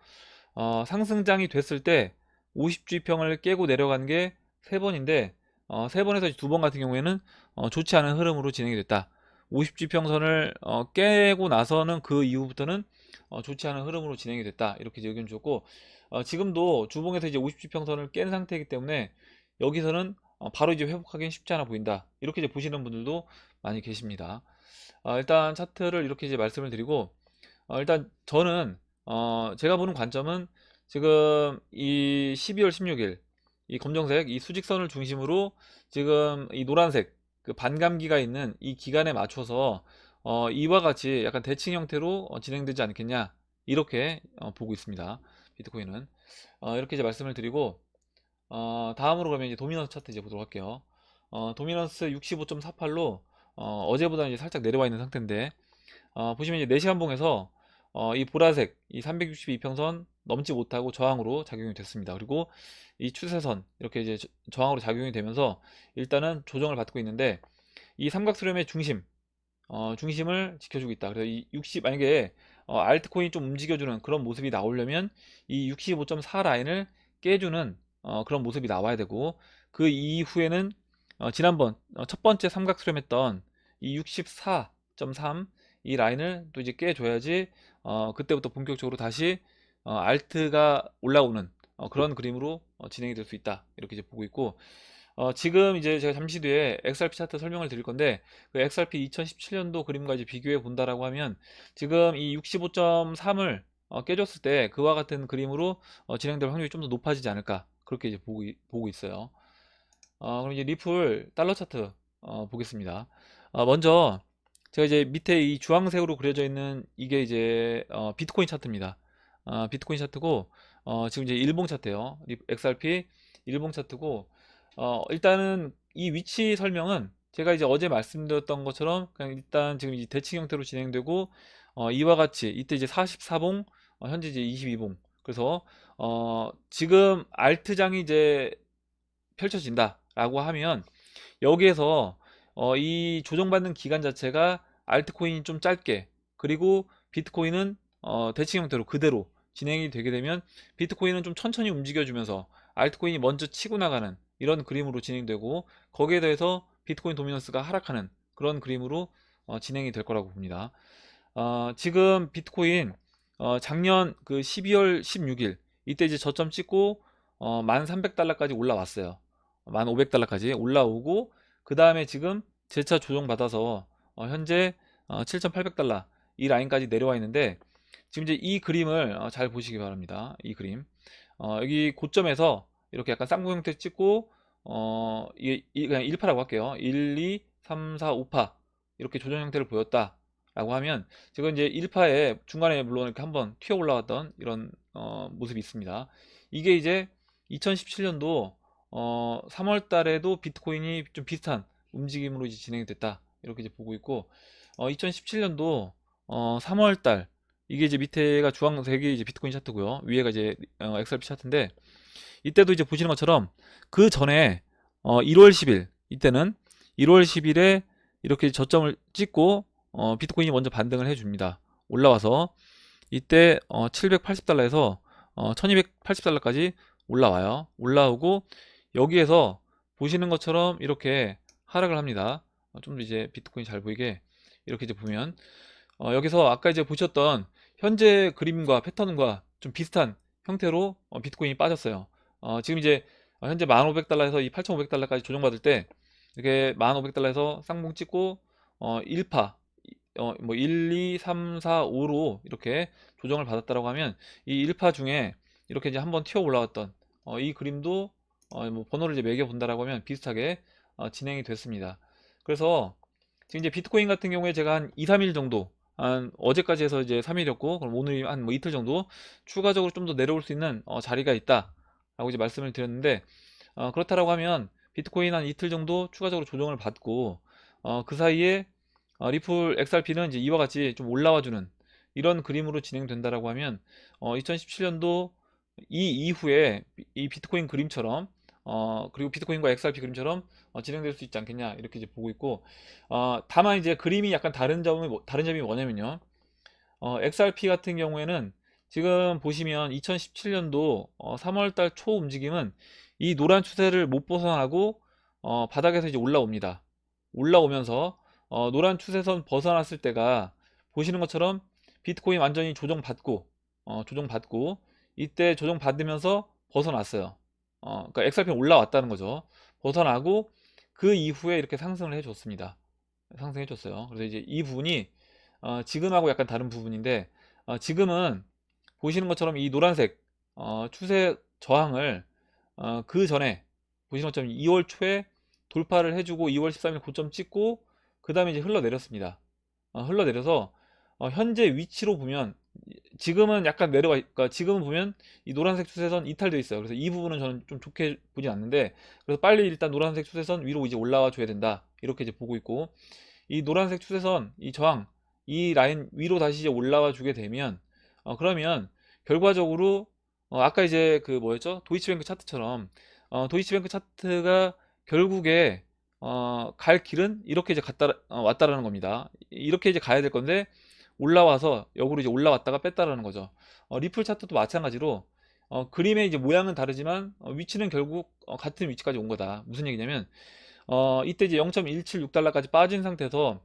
상승장이 됐을 때 50주의평을 깨고 내려간 게 세 번인데, 세 번에서 두 번 같은 경우에는 좋지 않은 흐름으로 진행이 됐다. 50주평선을 깨고 나서는 그 이후부터는 좋지 않은 흐름으로 진행이 됐다, 이렇게 이제 의견 주셨고, 지금도 주봉에서 이제 50주평선을 깬 상태이기 때문에 여기서는 바로 이제 회복하기는 쉽지 않아 보인다, 이렇게 이제 보시는 분들도 많이 계십니다. 일단 차트를 이렇게 이제 말씀을 드리고, 일단 저는 제가 보는 관점은 지금 이 12월 16일 이 검정색 이 수직선을 중심으로 지금 이 노란색 그 반감기가 있는 이 기간에 맞춰서 이와 같이 약간 대칭 형태로 진행되지 않겠냐, 이렇게 보고 있습니다. 비트코인은 이렇게 이제 말씀을 드리고, 다음으로 그러면 이제 도미넌스 차트 이제 보도록 할게요. 도미넌스 65.48로 어제보다 이제 살짝 내려와 있는 상태인데, 보시면 이제 4시간 봉에서 이 보라색 이 362평선 넘지 못하고 저항으로 작용이 됐습니다. 그리고 이 추세선 이렇게 이제 저항으로 작용이 되면서 일단은 조정을 받고 있는데, 이 삼각수렴의 중심을 지켜주고 있다. 그래서 이 60, 만약에 알트코인이 좀 움직여주는 그런 모습이 나오려면 이 65.4 라인을 깨주는 그런 모습이 나와야 되고, 그 이후에는 지난번 첫 번째 삼각 수렴했던 이 64.3 이 라인을 또 이제 깨줘야지 그때부터 본격적으로 다시 알트가 올라오는 그런 그림으로 진행이 될 수 있다, 이렇게 이제 보고 있고, 지금 이제 제가 잠시 뒤에 XRP 차트 설명을 드릴 건데, 그 XRP 2017년도 그림과 이제 비교해 본다라고 하면 지금 이 65.3을 깨줬을 때 그와 같은 그림으로 진행될 확률이 좀 더 높아지지 않을까, 그렇게 이제 보고 있어요. 그럼 이제 리플 달러 차트 보겠습니다. 먼저 제가 이제 밑에 이 주황색으로 그려져 있는 이게 이제 비트코인 차트입니다. 비트코인 차트고, 지금 이제 일봉 차트예요. XRP 일봉 차트고, 일단은 이 위치 설명은 제가 이제 어제 말씀드렸던 것처럼 그냥 일단 지금 이 대칭 형태로 진행되고, 이와 같이 이때 이제 44봉, 현재 이제 22봉. 그래서 지금 알트장이 이제 펼쳐진다라고 하면, 여기에서 이 조정받는 기간 자체가 알트코인이 좀 짧게, 그리고 비트코인은 대칭 형태로 그대로 진행이 되게 되면 비트코인은 좀 천천히 움직여주면서 알트코인이 먼저 치고 나가는 이런 그림으로 진행되고, 거기에 대해서 비트코인 도미넌스가 하락하는 그런 그림으로 진행이 될 거라고 봅니다. 지금 비트코인 작년 그 12월 16일 이때 이제 저점 찍고 1300달러까지 올라왔어요. 1500달러까지 올라오고, 그 다음에 지금 재차 조정받아서 현재 7800달러 이 라인까지 내려와 있는데, 지금 이제 이 그림을 잘 보시기 바랍니다. 이 그림 여기 고점에서 이렇게 약간 쌍봉 형태 찍고, 이게 그냥 1파라고 할게요. 1, 2, 3, 4, 5파 이렇게 조정 형태를 보였다 라고 하면, 지금 이제 1파에 중간에 물론 이렇게 한번 튀어 올라왔던 이런 모습이 있습니다. 이게 이제 2017년도 3월 달에도 비트코인이 좀 비슷한 움직임으로 이제 진행이 됐다, 이렇게 이제 보고 있고, 2017년도 3월 달 이게 이제 밑에가 주황색이 이제 비트코인 차트고요. 위에가 이제 XRP 차트인데, 이때도 이제 보시는 것처럼 그 전에 1월 10일 이때는 1월 10일에 이렇게 저점을 찍고 비트코인이 먼저 반등을 해줍니다. 올라와서 이때 780달러에서 1280달러까지 올라와요. 올라오고 여기에서 보시는 것처럼 이렇게 하락을 합니다. 좀 더 이제 비트코인 잘 보이게 이렇게 이제 보면, 여기서 아까 이제 보셨던 현재 그림과 패턴과 좀 비슷한 형태로 비트코인이 빠졌어요. 지금 이제 현재 1500달러에서 이 8500달러까지 조정받을 때 이렇게 1500달러에서 쌍봉 찍고 1파 뭐 1, 2, 3, 4, 5로 이렇게 조정을 받았다라고 하면, 이 1파 중에 이렇게 이제 한번 튀어 올라왔던 이 그림도 뭐 번호를 이제 매겨 본다라고 하면 비슷하게 진행이 됐습니다. 그래서 지금 이제 비트코인 같은 경우에 제가 한 2, 3일 정도, 한 어제까지 해서 이제 3일이었고, 그럼 오늘이 한 뭐 이틀 정도 추가적으로 좀 더 내려올 수 있는 자리가 있다라고 이제 말씀을 드렸는데, 그렇다라고 하면 비트코인 한 이틀 정도 추가적으로 조정을 받고, 그 사이에 리플 XRP는 이제 이와 같이 좀 올라와주는 이런 그림으로 진행된다라고 하면 2017년도 이 이후에 이 비트코인 그림처럼 그리고 비트코인과 XRP 그림처럼 진행될 수 있지 않겠냐, 이렇게 이제 보고 있고, 다만 이제 그림이 약간 다른 점이 뭐냐면요, XRP 같은 경우에는 지금 보시면 2017년도 3월달 초 움직임은 이 노란 추세를 못 벗어나고 바닥에서 이제 올라옵니다. 올라오면서 노란 추세선 벗어났을 때가 보시는 것처럼 비트코인 완전히 조정받고 이때 조정받으면서 벗어났어요. 그러니까 XRP는 올라왔다는 거죠. 벗어나고 그 이후에 이렇게 상승을 해줬습니다. 상승해줬어요. 그래서 이제 이 부분이 지금하고 약간 다른 부분인데, 지금은 보시는 것처럼 이 노란색 추세 저항을 그 전에 보시는 것처럼 2월 초에 돌파를 해주고 2월 13일 고점 찍고 그 다음에 이제 흘러내렸습니다. 흘러내려서 현재 위치로 보면 지금은 약간 내려가, 그러니까 지금은 보면 이 노란색 추세선 이탈되어 있어요. 그래서 이 부분은 저는 좀 좋게 보진 않는데, 그래서 빨리 일단 노란색 추세선 위로 이제 올라와 줘야 된다, 이렇게 이제 보고 있고, 이 노란색 추세선 이 저항 이 라인 위로 다시 이제 올라와 주게 되면 그러면 결과적으로 아까 이제 그 뭐였죠? 도이치뱅크 차트처럼 도이치뱅크 차트가 결국에 갈 길은 이렇게 이제 왔다라는 겁니다. 이렇게 이제 가야 될 건데 올라와서 역으로 이제 올라왔다가 뺐다라는 거죠. 리플 차트도 마찬가지로 그림의 이제 모양은 다르지만 위치는 결국 같은 위치까지 온 거다. 무슨 얘기냐면 이때 이제 0.176달러까지 빠진 상태에서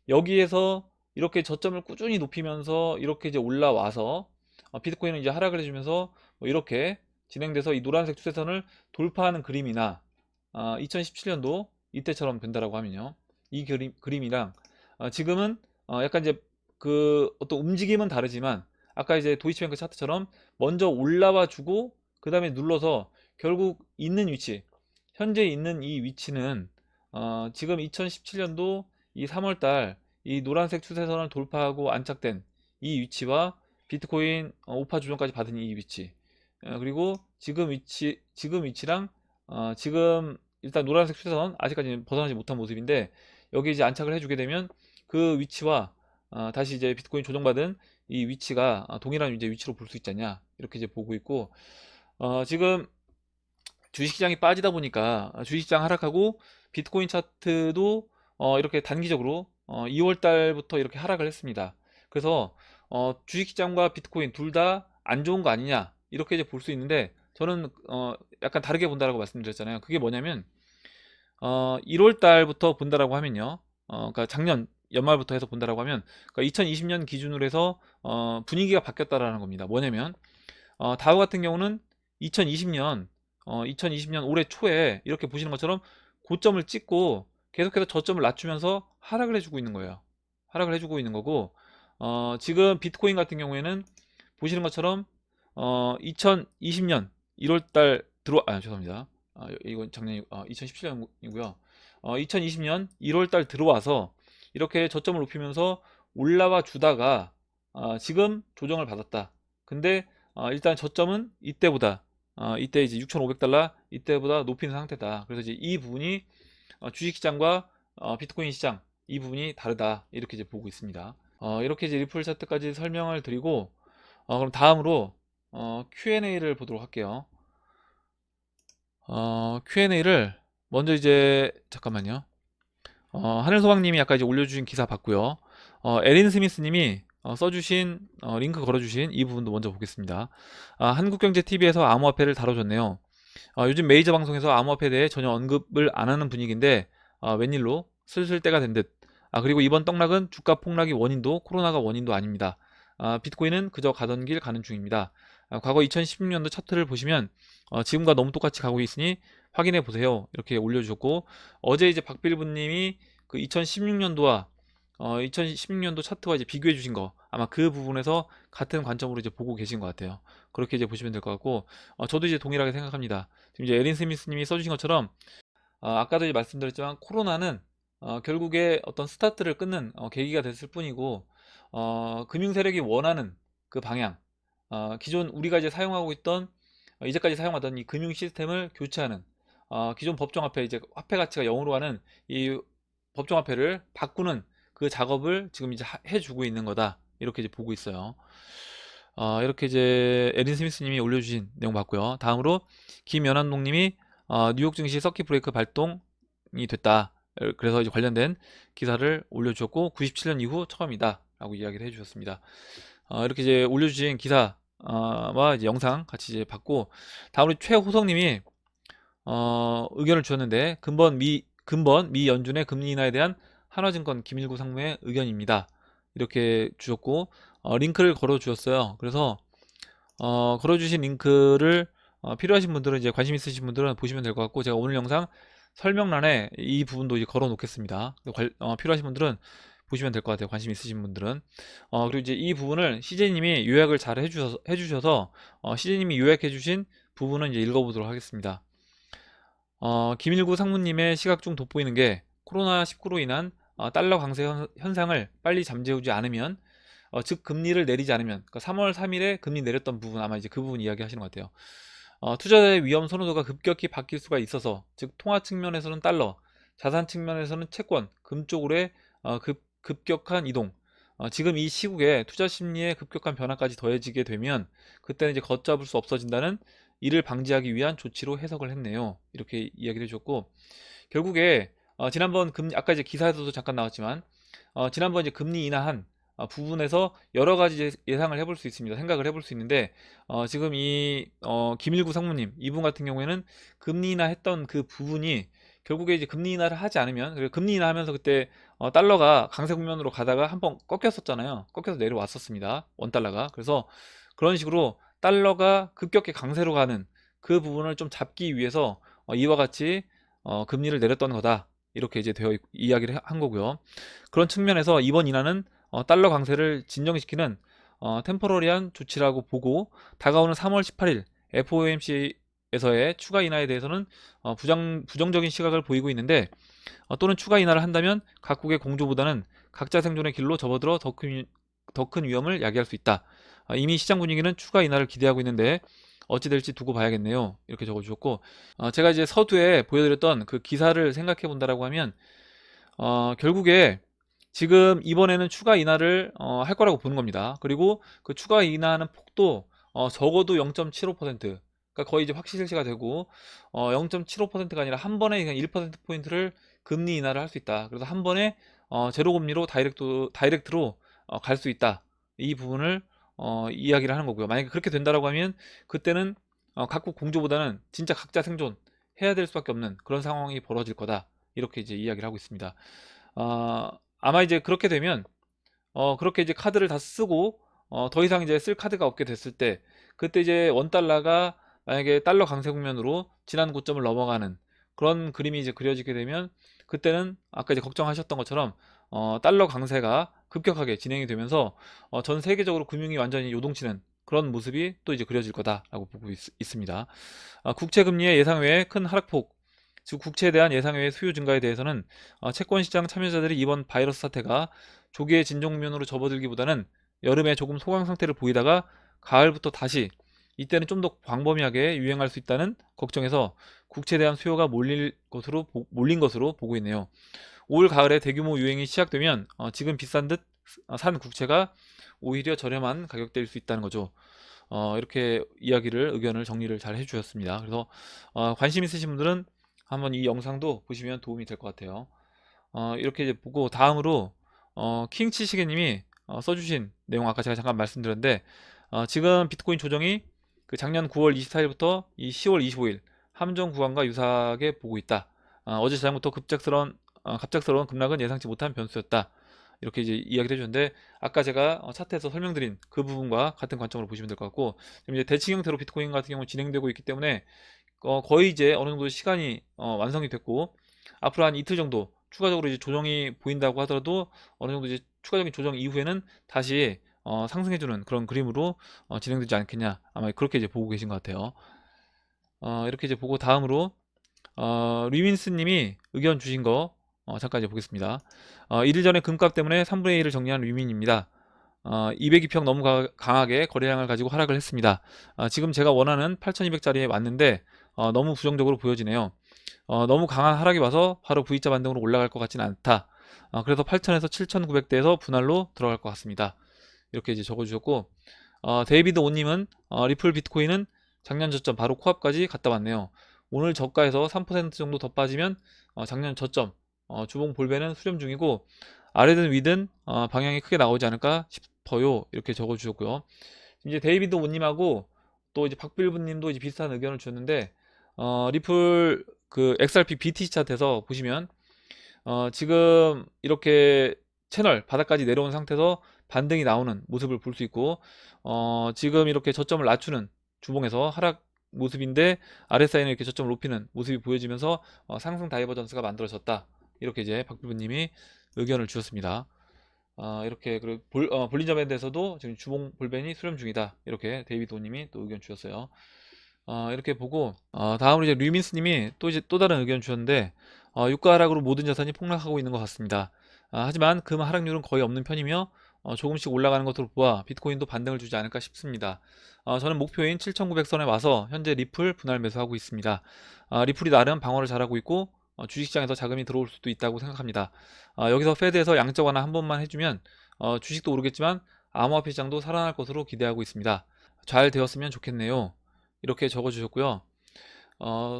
여기에서 이렇게 저점을 꾸준히 높이면서 이렇게 이제 올라와서 비트코인은 이제 하락을 해주면서 뭐 이렇게 진행돼서 이 노란색 추세선을 돌파하는 그림이나 2017년도 이때처럼 된다라고 하면요. 이 그림이랑 지금은 약간 이제 그 어떤 움직임은 다르지만 아까 이제 도이치뱅크 차트처럼 먼저 올라와 주고 그 다음에 눌러서 결국 있는 위치, 현재 있는 이 위치는 지금 2017년도 이 3월달 이 노란색 추세선을 돌파하고 안착된 이 위치와 비트코인 5파 조정까지 받은 이 위치, 그리고 지금 위치랑 지금 일단 노란색 추세선 아직까지 벗어나지 못한 모습인데 여기 이제 안착을 해주게 되면 그 위치와 다시 이제 비트코인 조정받은 이 위치가 동일한 이제 위치로 볼 수 있지 않냐 이렇게 이제 보고 있고 지금 주식시장이 빠지다 보니까 주식시장 하락하고 비트코인 차트도 이렇게 단기적으로 2월 달부터 이렇게 하락을 했습니다. 그래서 주식시장과 비트코인 둘 다 안 좋은 거 아니냐 이렇게 이제 볼 수 있는데 저는 약간 다르게 본다라고 말씀드렸잖아요. 그게 뭐냐면 1월 달부터 본다라고 하면요. 그러니까 작년 연말부터 해서 본다라고 하면 그러니까 2020년 기준으로 해서 분위기가 바뀌었다라는 겁니다. 뭐냐면 다우 같은 경우는 2020년 올해 초에 이렇게 보시는 것처럼 고점을 찍고 계속해서 저점을 낮추면서 하락을 해주고 있는 거예요. 하락을 해주고 있는 거고 지금 비트코인 같은 경우에는 보시는 것처럼 2020년 1월달 죄송합니다. 이건 작년 2017년이고요. 2020년 1월달 들어와서 이렇게 저점을 높이면서 올라와 주다가 지금 조정을 받았다. 근데 일단 저점은 이때 이제 6,500달러 이때보다 높이는 상태다. 그래서 이제 이 부분이 주식시장과 비트코인 시장 이 부분이 다르다 이렇게 이제 보고 있습니다. 이렇게 이제 리플 차트까지 설명을 드리고 그럼 다음으로 Q&A를 보도록 할게요. Q&A를 먼저 이제 잠깐만요. 하늘소방님이 아까 이제 올려주신 기사 봤고요. 에린 스미스님이 써주신 링크 걸어주신 이 부분도 먼저 보겠습니다. 한국경제TV에서 암호화폐를 다뤄줬네요. 요즘 메이저 방송에서 암호화폐에 대해 전혀 언급을 안 하는 분위기인데 웬일로 슬슬 때가 된 듯. 그리고 이번 떡락은 주가 폭락이 원인도 코로나가 원인도 아닙니다. 비트코인은 그저 가던 길 가는 중입니다. 과거 2016년도 차트를 보시면 지금과 너무 똑같이 가고 있으니 확인해 보세요. 이렇게 올려주셨고 어제 이제 박빌브님이 그 2016년도와 2016년도 차트와 이제 비교해 주신 거 아마 그 부분에서 같은 관점으로 이제 보고 계신 것 같아요. 그렇게 이제 보시면 될 것 같고 저도 이제 동일하게 생각합니다. 지금 이제 에린 스미스님이 써주신 것처럼 아까도 이제 말씀드렸지만 코로나는 결국에 어떤 스타트를 끊는 계기가 됐을 뿐이고 금융 세력이 원하는 그 방향 기존 우리가 이제 사용하고 있던 이제까지 사용하던 이 금융 시스템을 교체하는 기존 법정화폐 이제 화폐 가치가 0으로 하는 이 법정화폐를 바꾸는 그 작업을 지금 이제 해주고 있는 거다 이렇게 이제 보고 있어요. 이렇게 이제 에린 스미스님이 올려주신 내용 봤고요. 다음으로 김연한동님이 뉴욕 증시 서킷 브레이크 발동이 됐다. 그래서 이제 관련된 기사를 올려주셨고 97년 이후 처음이다 라고 이야기를 해주셨습니다. 이렇게 이제 올려주신 기사와 이제 영상 같이 이제 봤고 다음으로 최호성님이 의견을 주셨는데 근본 미 연준의 금리 인하에 대한 한화증권 김일구 상무의 의견입니다. 이렇게 주셨고 링크를 걸어 주셨어요. 그래서 걸어주신 링크를 필요하신 분들은 이제 관심 있으신 분들은 보시면 될 것 같고 제가 오늘 영상 설명란에 이 부분도 이제 걸어 놓겠습니다. 필요하신 분들은 보시면 될 것 같아요. 관심 있으신 분들은 그리고 이제 이 부분을 CJ님이 요약을 잘 해주셔서 CJ님이 요약해주신 부분은 이제 읽어보도록 하겠습니다. 김일구 상무님의 시각 중 돋보이는 게 코로나19로 인한 달러 강세 현상을 빨리 잠재우지 않으면 즉 금리를 내리지 않으면 그러니까 3월 3일에 금리 내렸던 부분 아마 이제 그 부분 이야기 하시는 것 같아요. 투자자의 위험 선호도가 급격히 바뀔 수가 있어서 즉 통화 측면에서는 달러, 자산 측면에서는 채권, 금 쪽으로의 급격한 이동 지금 이 시국에 투자 심리의 급격한 변화까지 더해지게 되면 그때는 이제 걷잡을 수 없어진다는 이를 방지하기 위한 조치로 해석을 했네요. 이렇게 이야기를 해줬고, 결국에 지난번 금리, 아까 이제 기사에서도 잠깐 나왔지만 지난번 이제 금리 인하한 부분에서 여러 가지 예상을 해볼 수 있습니다. 생각을 해볼 수 있는데 지금 이 김일구 상무님 이분 같은 경우에는 금리 인하했던 그 부분이 결국에 이제 금리 인하를 하지 않으면, 그리고 금리 인하하면서 그때 달러가 강세 국면으로 가다가 한번 꺾였었잖아요. 꺾여서 내려왔었습니다. 원 달러가. 그래서 그런 식으로 달러가 급격히 강세로 가는 그 부분을 좀 잡기 위해서 이와 같이 금리를 내렸던 거다. 이렇게 이제 이야기를 한 거고요. 그런 측면에서 이번 인하는 달러 강세를 진정시키는 템포러리한 조치라고 보고, 다가오는 3월 18일 FOMC에서의 추가 인하에 대해서는 부정적인 시각을 보이고 있는데, 또는 추가 인하를 한다면 각국의 공조보다는 각자 생존의 길로 접어들어 더 큰 위험을 야기할 수 있다. 이미 시장 분위기는 추가 인하를 기대하고 있는데 어찌 될지 두고 봐야겠네요. 이렇게 적어주셨고, 제가 이제 서두에 보여드렸던 그 기사를 생각해 본다라고 하면 결국에 지금 이번에는 추가 인하를 할 거라고 보는 겁니다. 그리고 그 추가 인하하는 폭도 적어도 0.75%, 그러니까 거의 이제 확실시가 되고 0.75%가 아니라 한 번에 그냥 1%포인트를 금리 인하를 할 수 있다. 그래서 한 번에 제로 금리로 다이렉트로 갈 수 있다. 이 부분을 이야기를 하는 거고요. 만약에 그렇게 된다라고 하면 그때는 각국 공조보다는 진짜 각자 생존 해야 될 수밖에 없는 그런 상황이 벌어질 거다. 이렇게 이제 이야기를 하고 있습니다. 아마 이제 그렇게 되면 그렇게 이제 카드를 다 쓰고 더 이상 이제 쓸 카드가 없게 됐을 때, 그때 이제 원 달러가 만약에 달러 강세 국면으로 지난 고점을 넘어가는 그런 그림이 이제 그려지게 되면, 그때는 아까 이제 걱정하셨던 것처럼 달러 강세가 급격하게 진행이 되면서 전 세계적으로 금융이 완전히 요동치는 그런 모습이 또 이제 그려질 거다라고 보고 있습니다. 국채 금리의 예상 외에 큰 하락폭, 즉 국채에 대한 예상 외의 수요 증가에 대해서는 채권 시장 참여자들이 이번 바이러스 사태가 조기의 진정 국면으로 접어들기보다는 여름에 조금 소강 상태를 보이다가 가을부터 다시, 이때는 좀 더 광범위하게 유행할 수 있다는 걱정에서 국채에 대한 수요가 몰린 것으로 보고 있네요. 올 가을에 대규모 유행이 시작되면 지금 비싼 듯 산 국채가 오히려 저렴한 가격대일 수 있다는 거죠. 이렇게 의견을 정리를 잘 해주셨습니다. 그래서 관심 있으신 분들은 한번 이 영상도 보시면 도움이 될 것 같아요. 이렇게 이제 보고 다음으로 킹치시계님이 써주신 내용, 아까 제가 잠깐 말씀드렸는데 지금 비트코인 조정이 그 작년 9월 24일부터 이 10월 25일 함정 구간과 유사하게 보고 있다. 어제 저장부터 갑작스러운 급락은 예상치 못한 변수였다. 이렇게 이제 이야기를 해주는데, 아까 제가 차트에서 설명드린 그 부분과 같은 관점으로 보시면 될 것 같고, 지금 이제 대칭 형태로 비트코인 같은 경우 진행되고 있기 때문에 거의 이제 어느 정도 시간이 완성이 됐고, 앞으로 한 이틀 정도 추가적으로 이제 조정이 보인다고 하더라도 어느 정도 이제 추가적인 조정 이후에는 다시 상승해주는 그런 그림으로 진행되지 않겠냐, 아마 그렇게 이제 보고 계신 것 같아요. 이렇게 이제 보고 다음으로 리민스님이 의견 주신 거 잠깐 이제 보겠습니다. 이틀 전에 금값 때문에 3분의 1을 정리한 리민입니다. 202평 너무 강하게 거래량을 가지고 하락을 했습니다. 지금 제가 원하는 8200짜리에 왔는데 너무 부정적으로 보여지네요. 너무 강한 하락이 와서 바로 V자 반등으로 올라갈 것 같지는 않다. 그래서 8000에서 7900대에서 분할로 들어갈 것 같습니다. 이렇게 이제 적어주셨고, 데이비드 오님은 리플 비트코인은 작년 저점 바로 코앞까지 갔다 왔네요. 오늘 저가에서 3% 정도 더 빠지면 작년 저점 주봉 볼배는 수렴 중이고, 아래든 위든 방향이 크게 나오지 않을까 싶어요. 이렇게 적어주셨고요. 이제 데이비드 오님하고 또 이제 박빌브님도 이제 비슷한 의견을 주셨는데, 리플 그 XRP BTC 차트에서 보시면 지금 이렇게 채널 바닥까지 내려온 상태에서 반등이 나오는 모습을 볼 수 있고, 지금 이렇게 저점을 낮추는 주봉에서 하락 모습인데 RSI는 이렇게 저점을 높이는 모습이 보여지면서 상승 다이버전스가 만들어졌다. 이렇게 이제 박필부님이 의견을 주셨습니다. 이렇게 그리고 볼린저 밴드에서도 지금 주봉 볼벤이 수렴 중이다. 이렇게 데이비드님이 또 의견 주셨어요. 이렇게 보고 다음으로 이제 류민스님이 또 이제 또 다른 의견 주셨는데, 유가 하락으로 모든 자산이 폭락하고 있는 것 같습니다. 하지만 금 하락률은 거의 없는 편이며 조금씩 올라가는 것으로 보아 비트코인도 반등을 주지 않을까 싶습니다. 저는 목표인 7,900선에 와서 현재 리플 분할 매수하고 있습니다. 리플이 나름 방어를 잘하고 있고 주식시장에서 자금이 들어올 수도 있다고 생각합니다. 여기서 페드에서 양적 완화 한 번만 해주면 주식도 오르겠지만 암호화폐 시장도 살아날 것으로 기대하고 있습니다. 잘 되었으면 좋겠네요. 이렇게 적어주셨고요.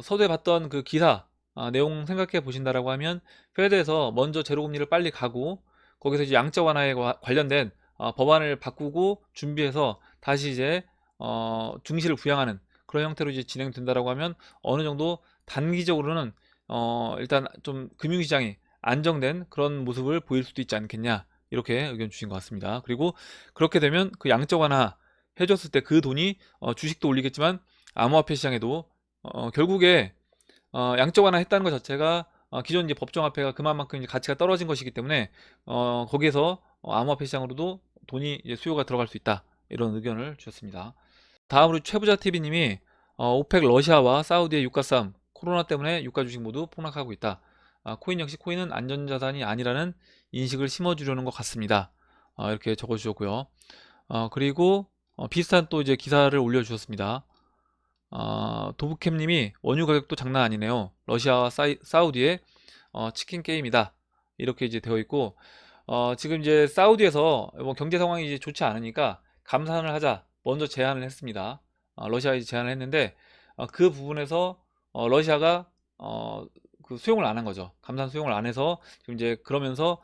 서두에 봤던 그 기사 내용 생각해 보신다라고 하면 페드에서 먼저 제로금리를 빨리 가고 거기서 이제 양적 완화에 관련된 법안을 바꾸고 준비해서 다시 이제 증시를 부양하는 그런 형태로 이제 진행된다라고 하면 어느 정도 단기적으로는 일단 좀 금융시장이 안정된 그런 모습을 보일 수도 있지 않겠냐 이렇게 의견 주신 것 같습니다. 그리고 그렇게 되면 그 양적 완화 해줬을 때 그 돈이 주식도 올리겠지만 암호화폐 시장에도 결국에 양적 완화 했다는 것 자체가 기존 이제 법정화폐가 그만큼 이제 가치가 떨어진 것이기 때문에 거기에서 암호화폐 시장으로도 돈이 이제 수요가 들어갈 수 있다 이런 의견을 주셨습니다. 다음으로 최부자 TV님이 오펙 러시아와 사우디의 유가 싸움 코로나 때문에 유가 주식 모두 폭락하고 있다. 코인 역시 코인은 안전자산이 아니라는 인식을 심어주려는 것 같습니다. 이렇게 적어주셨고요. 그리고 비슷한 또 이제 기사를 올려주셨습니다. 도브캠님이 원유 가격도 장난 아니네요. 러시아와 사우디의 치킨 게임이다. 이렇게 이제 되어 있고 지금 이제 사우디에서 뭐 경제 상황이 이제 좋지 않으니까 감산을 하자 먼저 제안을 했습니다. 러시아에 제안을 했는데 그 부분에서 러시아가 그 수용을 안 한 거죠. 감산 수용을 안 해서 지금 이제 그러면서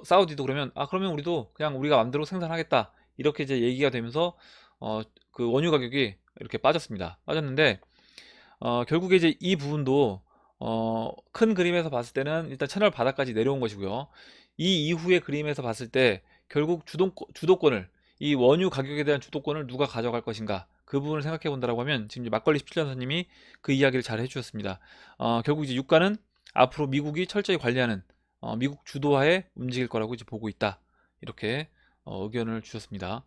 사우디도 그러면 그러면 우리도 그냥 우리가 마음대로 생산하겠다 이렇게 이제 얘기가 되면서 그 원유 가격이 이렇게 빠졌습니다. 빠졌는데 결국에 이제 이 부분도 큰 그림에서 봤을 때는 일단 채널 바닥까지 내려온 것이고요. 이 이후의 그림에서 봤을 때 결국 주도권을 이 원유 가격에 대한 주도권을 누가 가져갈 것인가 그 부분을 생각해 본다라고 하면 지금 이제 막걸리 17년사님이 그 이야기를 잘 해주셨습니다. 결국 이제 유가는 앞으로 미국이 철저히 관리하는 미국 주도하에 움직일 거라고 이제 보고 있다 이렇게 의견을 주셨습니다.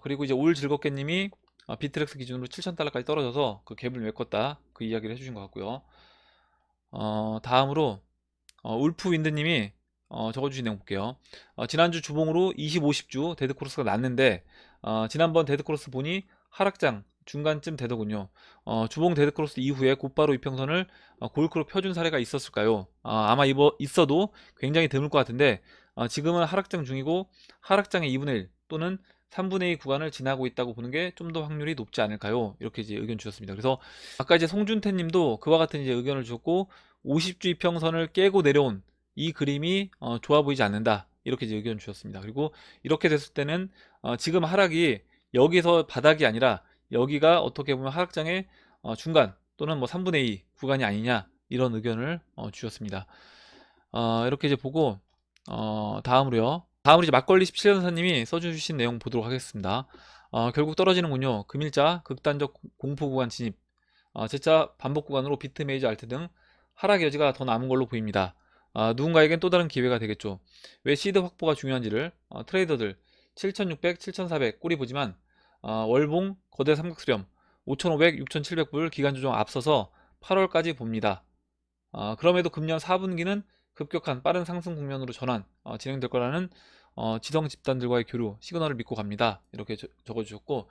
그리고 이제 올 즐겁게님이 비트렉스 기준으로 7,000달러까지 떨어져서 그 갭을 메꿨다 그 이야기를 해주신 것 같고요. 다음으로 울프 윈드님이 적어주신 내용 볼게요. 지난주 주봉으로 20, 50주 데드크로스가 났는데 지난번 데드크로스 보니 하락장 중간쯤 되더군요. 주봉 데드크로스 이후에 곧바로 이평선을 골크로 펴준 사례가 있었을까요? 아마 있어도 굉장히 드물 것 같은데 지금은 하락장 중이고 하락장의 2분의 1 또는 3분의 2 구간을 지나고 있다고 보는 게 좀 더 확률이 높지 않을까요? 이렇게 이제 의견 주셨습니다. 그래서 아까 이제 송준태 님도 그와 같은 이제 의견을 주셨고 50주 이평선을 깨고 내려온 이 그림이 좋아 보이지 않는다. 이렇게 이제 의견 주셨습니다. 그리고 이렇게 됐을 때는 지금 하락이 여기서 바닥이 아니라 여기가 어떻게 보면 하락장의 중간 또는 뭐 3분의 2 구간이 아니냐 이런 의견을 주셨습니다. 이렇게 이제 보고 다음으로요. 다음으로 이제 막걸리 17년사님이 써주신 내용 보도록 하겠습니다. 결국 떨어지는군요. 금일자 극단적 공포 구간 진입 재차 반복 구간으로 비트 메이저 알트 등 하락 여지가 더 남은 걸로 보입니다. 누군가에겐 또 다른 기회가 되겠죠. 왜 시드 확보가 중요한지를 트레이더들 7600, 7400 꼬리 보지만 월봉 거대 삼각수렴 5500, 6700불 기간 조정 앞서서 8월까지 봅니다. 그럼에도 금년 4분기는 급격한 빠른 상승 국면으로 전환 진행될 거라는 지성 집단들과의 교류 시그널을 믿고 갑니다. 이렇게 적어주셨고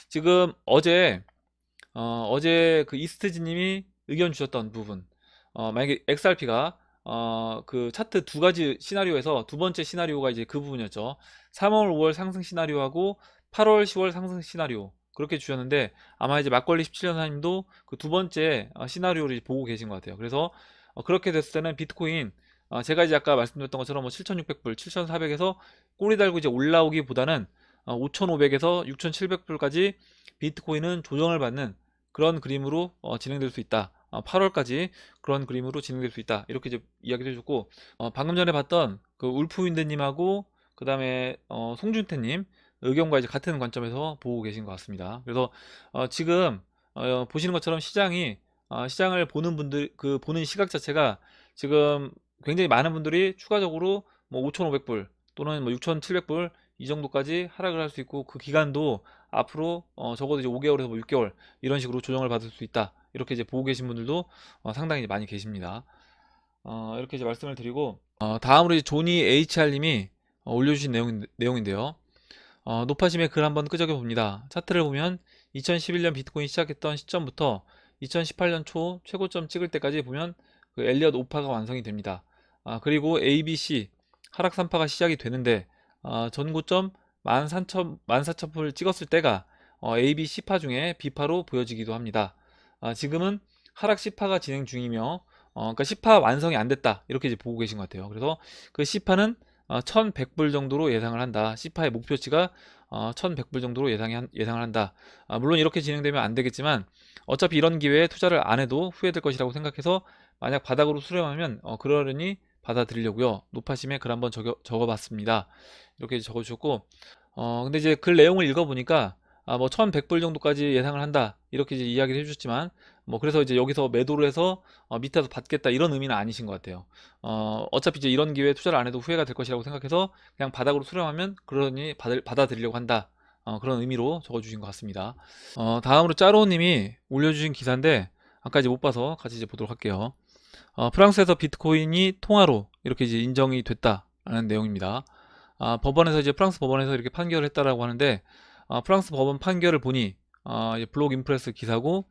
지금 어제 그 이스트지님이 의견 주셨던 부분 만약에 XRP가 그 차트 두 가지 시나리오에서 두 번째 시나리오가 이제 그 부분이었죠. 3월, 5월 상승 시나리오하고 8월, 10월 상승 시나리오 그렇게 주셨는데 아마 이제 막걸리 17년사님도 그 두 번째 시나리오를 보고 계신 것 같아요. 그래서 그렇게 됐을 때는 비트코인 제가 이제 아까 말씀드렸던 것처럼 뭐 7,600불, 7,400에서 꼬리 달고 이제 올라오기보다는 5,500에서 6,700불까지 비트코인은 조정을 받는 그런 그림으로 진행될 수 있다. 8월까지 그런 그림으로 진행될 수 있다. 이렇게 이제 이야기를 해줬고 방금 전에 봤던 그 울프윈드님하고 그 다음에 송준태님 의견과 이제 같은 관점에서 보고 계신 것 같습니다. 그래서 지금 보시는 것처럼 시장을 보는 분들 그 보는 시각 자체가 지금 굉장히 많은 분들이 추가적으로 뭐 5,500불 또는 뭐 6,700불 이 정도까지 하락을 할 수 있고 그 기간도 앞으로 적어도 이제 5개월에서 뭐 6개월 이런 식으로 조정을 받을 수 있다. 이렇게 이제 보고 계신 분들도 상당히 이제 많이 계십니다. 이렇게 이제 말씀을 드리고 다음으로 이제 조니 HR님이 올려주신 내용인데요. 높아짐의 글 한번 끄적여 봅니다. 차트를 보면 2011년 비트코인 시작했던 시점부터 2018년 초 최고점 찍을 때까지 보면 그 엘리엇 오파가 완성이 됩니다. 그리고 ABC 하락 3파가 시작이 되는데 전고점 14,000불 찍었을 때가 A, B, C파 중에 B파로 보여지기도 합니다. 지금은 하락 C파가 진행 중이며 그러니까 C파 완성이 안 됐다 이렇게 이제 보고 계신 것 같아요. 그래서 그 C파는 1100불 정도로 예상을 한다. C파의 목표치가 1100불 정도로 예상을 한다. 물론 이렇게 진행되면 안 되겠지만 어차피 이런 기회에 투자를 안 해도 후회될 것이라고 생각해서 만약 바닥으로 수렴하면 그러려니 받아들이려고요. 높아심에 글 한번 적어봤습니다. 이렇게 적어주셨고 근데 이제 글 내용을 읽어보니까 뭐 1100불 정도까지 예상을 한다 이렇게 이제 이야기를 해주셨지만 뭐 그래서 이제 여기서 매도를 해서 밑에서 받겠다 이런 의미는 아니신 것 같아요. 어차피 이제 이런 기회에 투자를 안 해도 후회가 될 것이라고 생각해서 그냥 바닥으로 수렴하면 그러니 받아들이려고 한다. 그런 의미로 적어주신 것 같습니다. 다음으로 짜로우님이 올려주신 기사인데 아까 이제 못 봐서 같이 이제 보도록 할게요. 프랑스에서 비트코인이 통화로 이렇게 이제 인정이 됐다라는 내용입니다. 법원에서 이제 프랑스 법원에서 이렇게 판결을 했다라고 하는데 프랑스 법원 판결을 보니 이제 블록 인프레스 기사고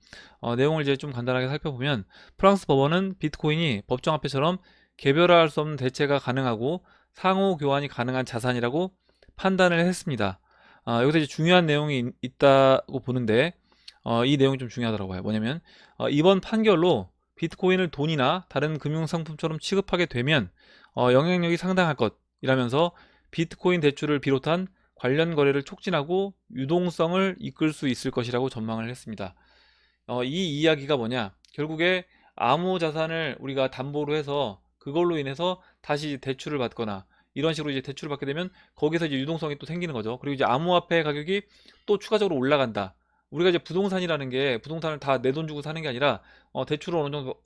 내용을 이제 좀 간단하게 살펴보면 프랑스 법원은 비트코인이 법정화폐처럼 개별화할 수 없는 대체가 가능하고 상호 교환이 가능한 자산이라고 판단을 했습니다. 여기서 이제 중요한 내용이 있다고 보는데 이 내용이 좀 중요하더라고요. 뭐냐면 이번 판결로 비트코인을 돈이나 다른 금융상품처럼 취급하게 되면 영향력이 상당할 것이라면서 비트코인 대출을 비롯한 관련 거래를 촉진하고 유동성을 이끌 수 있을 것이라고 전망을 했습니다. 이 이야기가 뭐냐? 결국에 암호 자산을 우리가 담보로 해서 그걸로 인해서 다시 대출을 받거나 이런 식으로 이제 대출을 받게 되면 거기서 이제 유동성이 또 생기는 거죠. 그리고 이제 암호화폐 가격이 또 추가적으로 올라간다. 우리가 이제 부동산이라는 게 부동산을 다 내 돈 주고 사는 게 아니라 대출을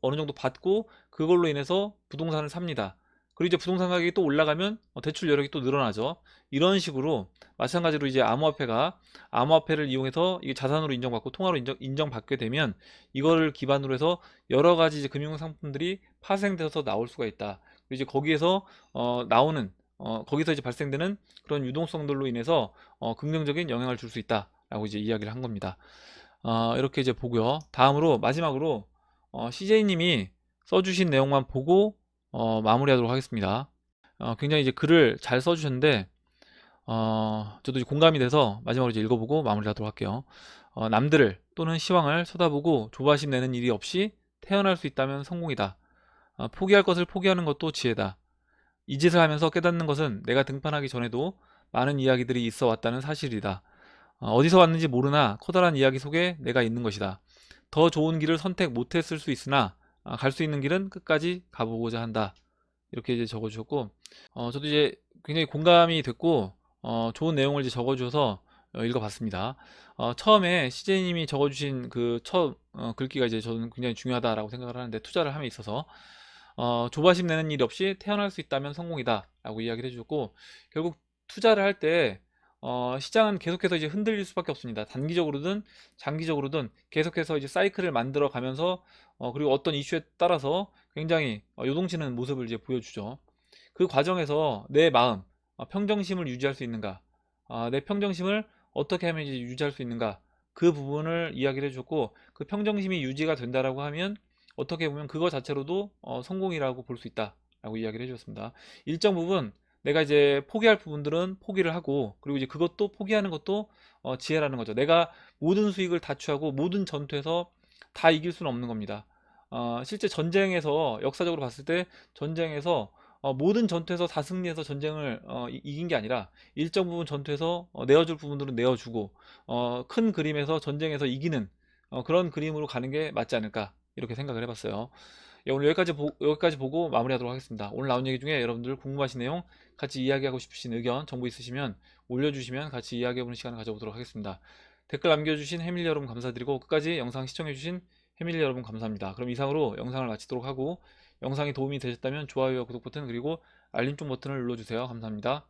어느 정도 받고 그걸로 인해서 부동산을 삽니다. 그리고 이제 부동산 가격이 또 올라가면 대출 여력이 또 늘어나죠. 이런 식으로 마찬가지로 이제 암호화폐를 이용해서 이게 자산으로 인정받고 통화로 인정받게 되면 이거를 기반으로 해서 여러 가지 이제 금융 상품들이 파생돼서 나올 수가 있다. 그리고 이제 거기에서 거기서 이제 발생되는 그런 유동성들로 인해서 긍정적인 영향을 줄 수 있다라고 이제 이야기를 한 겁니다. 이렇게 이제 보고요. 다음으로 마지막으로 CJ님이 써주신 내용만 보고 마무리하도록 하겠습니다. 굉장히 이제 글을 잘 써주셨는데 저도 이제 공감이 돼서 마지막으로 이제 읽어보고 마무리하도록 할게요. 남들을 또는 시황을 쳐다보고 조바심 내는 일이 없이 태어날 수 있다면 성공이다. 포기할 것을 포기하는 것도 지혜다. 이 짓을 하면서 깨닫는 것은 내가 등판하기 전에도 많은 이야기들이 있어 왔다는 사실이다. 어디서 왔는지 모르나 커다란 이야기 속에 내가 있는 것이다. 더 좋은 길을 선택 못했을 수 있으나 갈 수 있는 길은 끝까지 가보고자 한다. 이렇게 이제 적어주셨고 저도 이제 굉장히 공감이 됐고 좋은 내용을 이제 적어주셔서 읽어봤습니다. 처음에 CJ님이 적어주신 그 첫 글귀가 이제 저는 굉장히 중요하다라고 생각을 하는데 투자를 함에 있어서 조바심 내는 일 없이 태어날 수 있다면 성공이다 라고 이야기를 해주셨고 결국 투자를 할 때 시장은 계속해서 이제 흔들릴 수밖에 없습니다. 단기적으로든 장기적으로든 계속해서 이제 사이클을 만들어 가면서 그리고 어떤 이슈에 따라서 굉장히 요동치는 모습을 이제 보여주죠. 그 과정에서 내 마음, 평정심을 유지할 수 있는가, 내 평정심을 어떻게 하면 이제 유지할 수 있는가, 그 부분을 이야기를 해줬고, 그 평정심이 유지가 된다라고 하면 어떻게 보면 그거 자체로도 성공이라고 볼 수 있다라고 이야기를 해주셨습니다. 일정 부분 내가 이제 포기할 부분들은 포기를 하고, 그리고 이제 그것도 포기하는 것도 지혜라는 거죠. 내가 모든 수익을 다 취하고 모든 전투에서 다 이길 수는 없는 겁니다. 실제 전쟁에서 역사적으로 봤을 때 전쟁에서 모든 전투에서 다 승리해서 전쟁을 이긴 게 아니라 일정 부분 전투에서 내어줄 부분들은 내어주고 큰 그림에서 전쟁에서 이기는 그런 그림으로 가는 게 맞지 않을까 이렇게 생각을 해봤어요. 예, 오늘 여기까지 보고 마무리하도록 하겠습니다. 오늘 나온 얘기 중에 여러분들 궁금하신 내용 같이 이야기하고 싶으신 의견 정보 있으시면 올려주시면 같이 이야기해보는 시간을 가져보도록 하겠습니다. 댓글 남겨주신 해밀리 여러분 감사드리고 끝까지 영상 시청해주신 해밀리 여러분 감사합니다. 그럼 이상으로 영상을 마치도록 하고 영상이 도움이 되셨다면 좋아요와 구독 버튼 그리고 알림종 버튼을 눌러주세요. 감사합니다.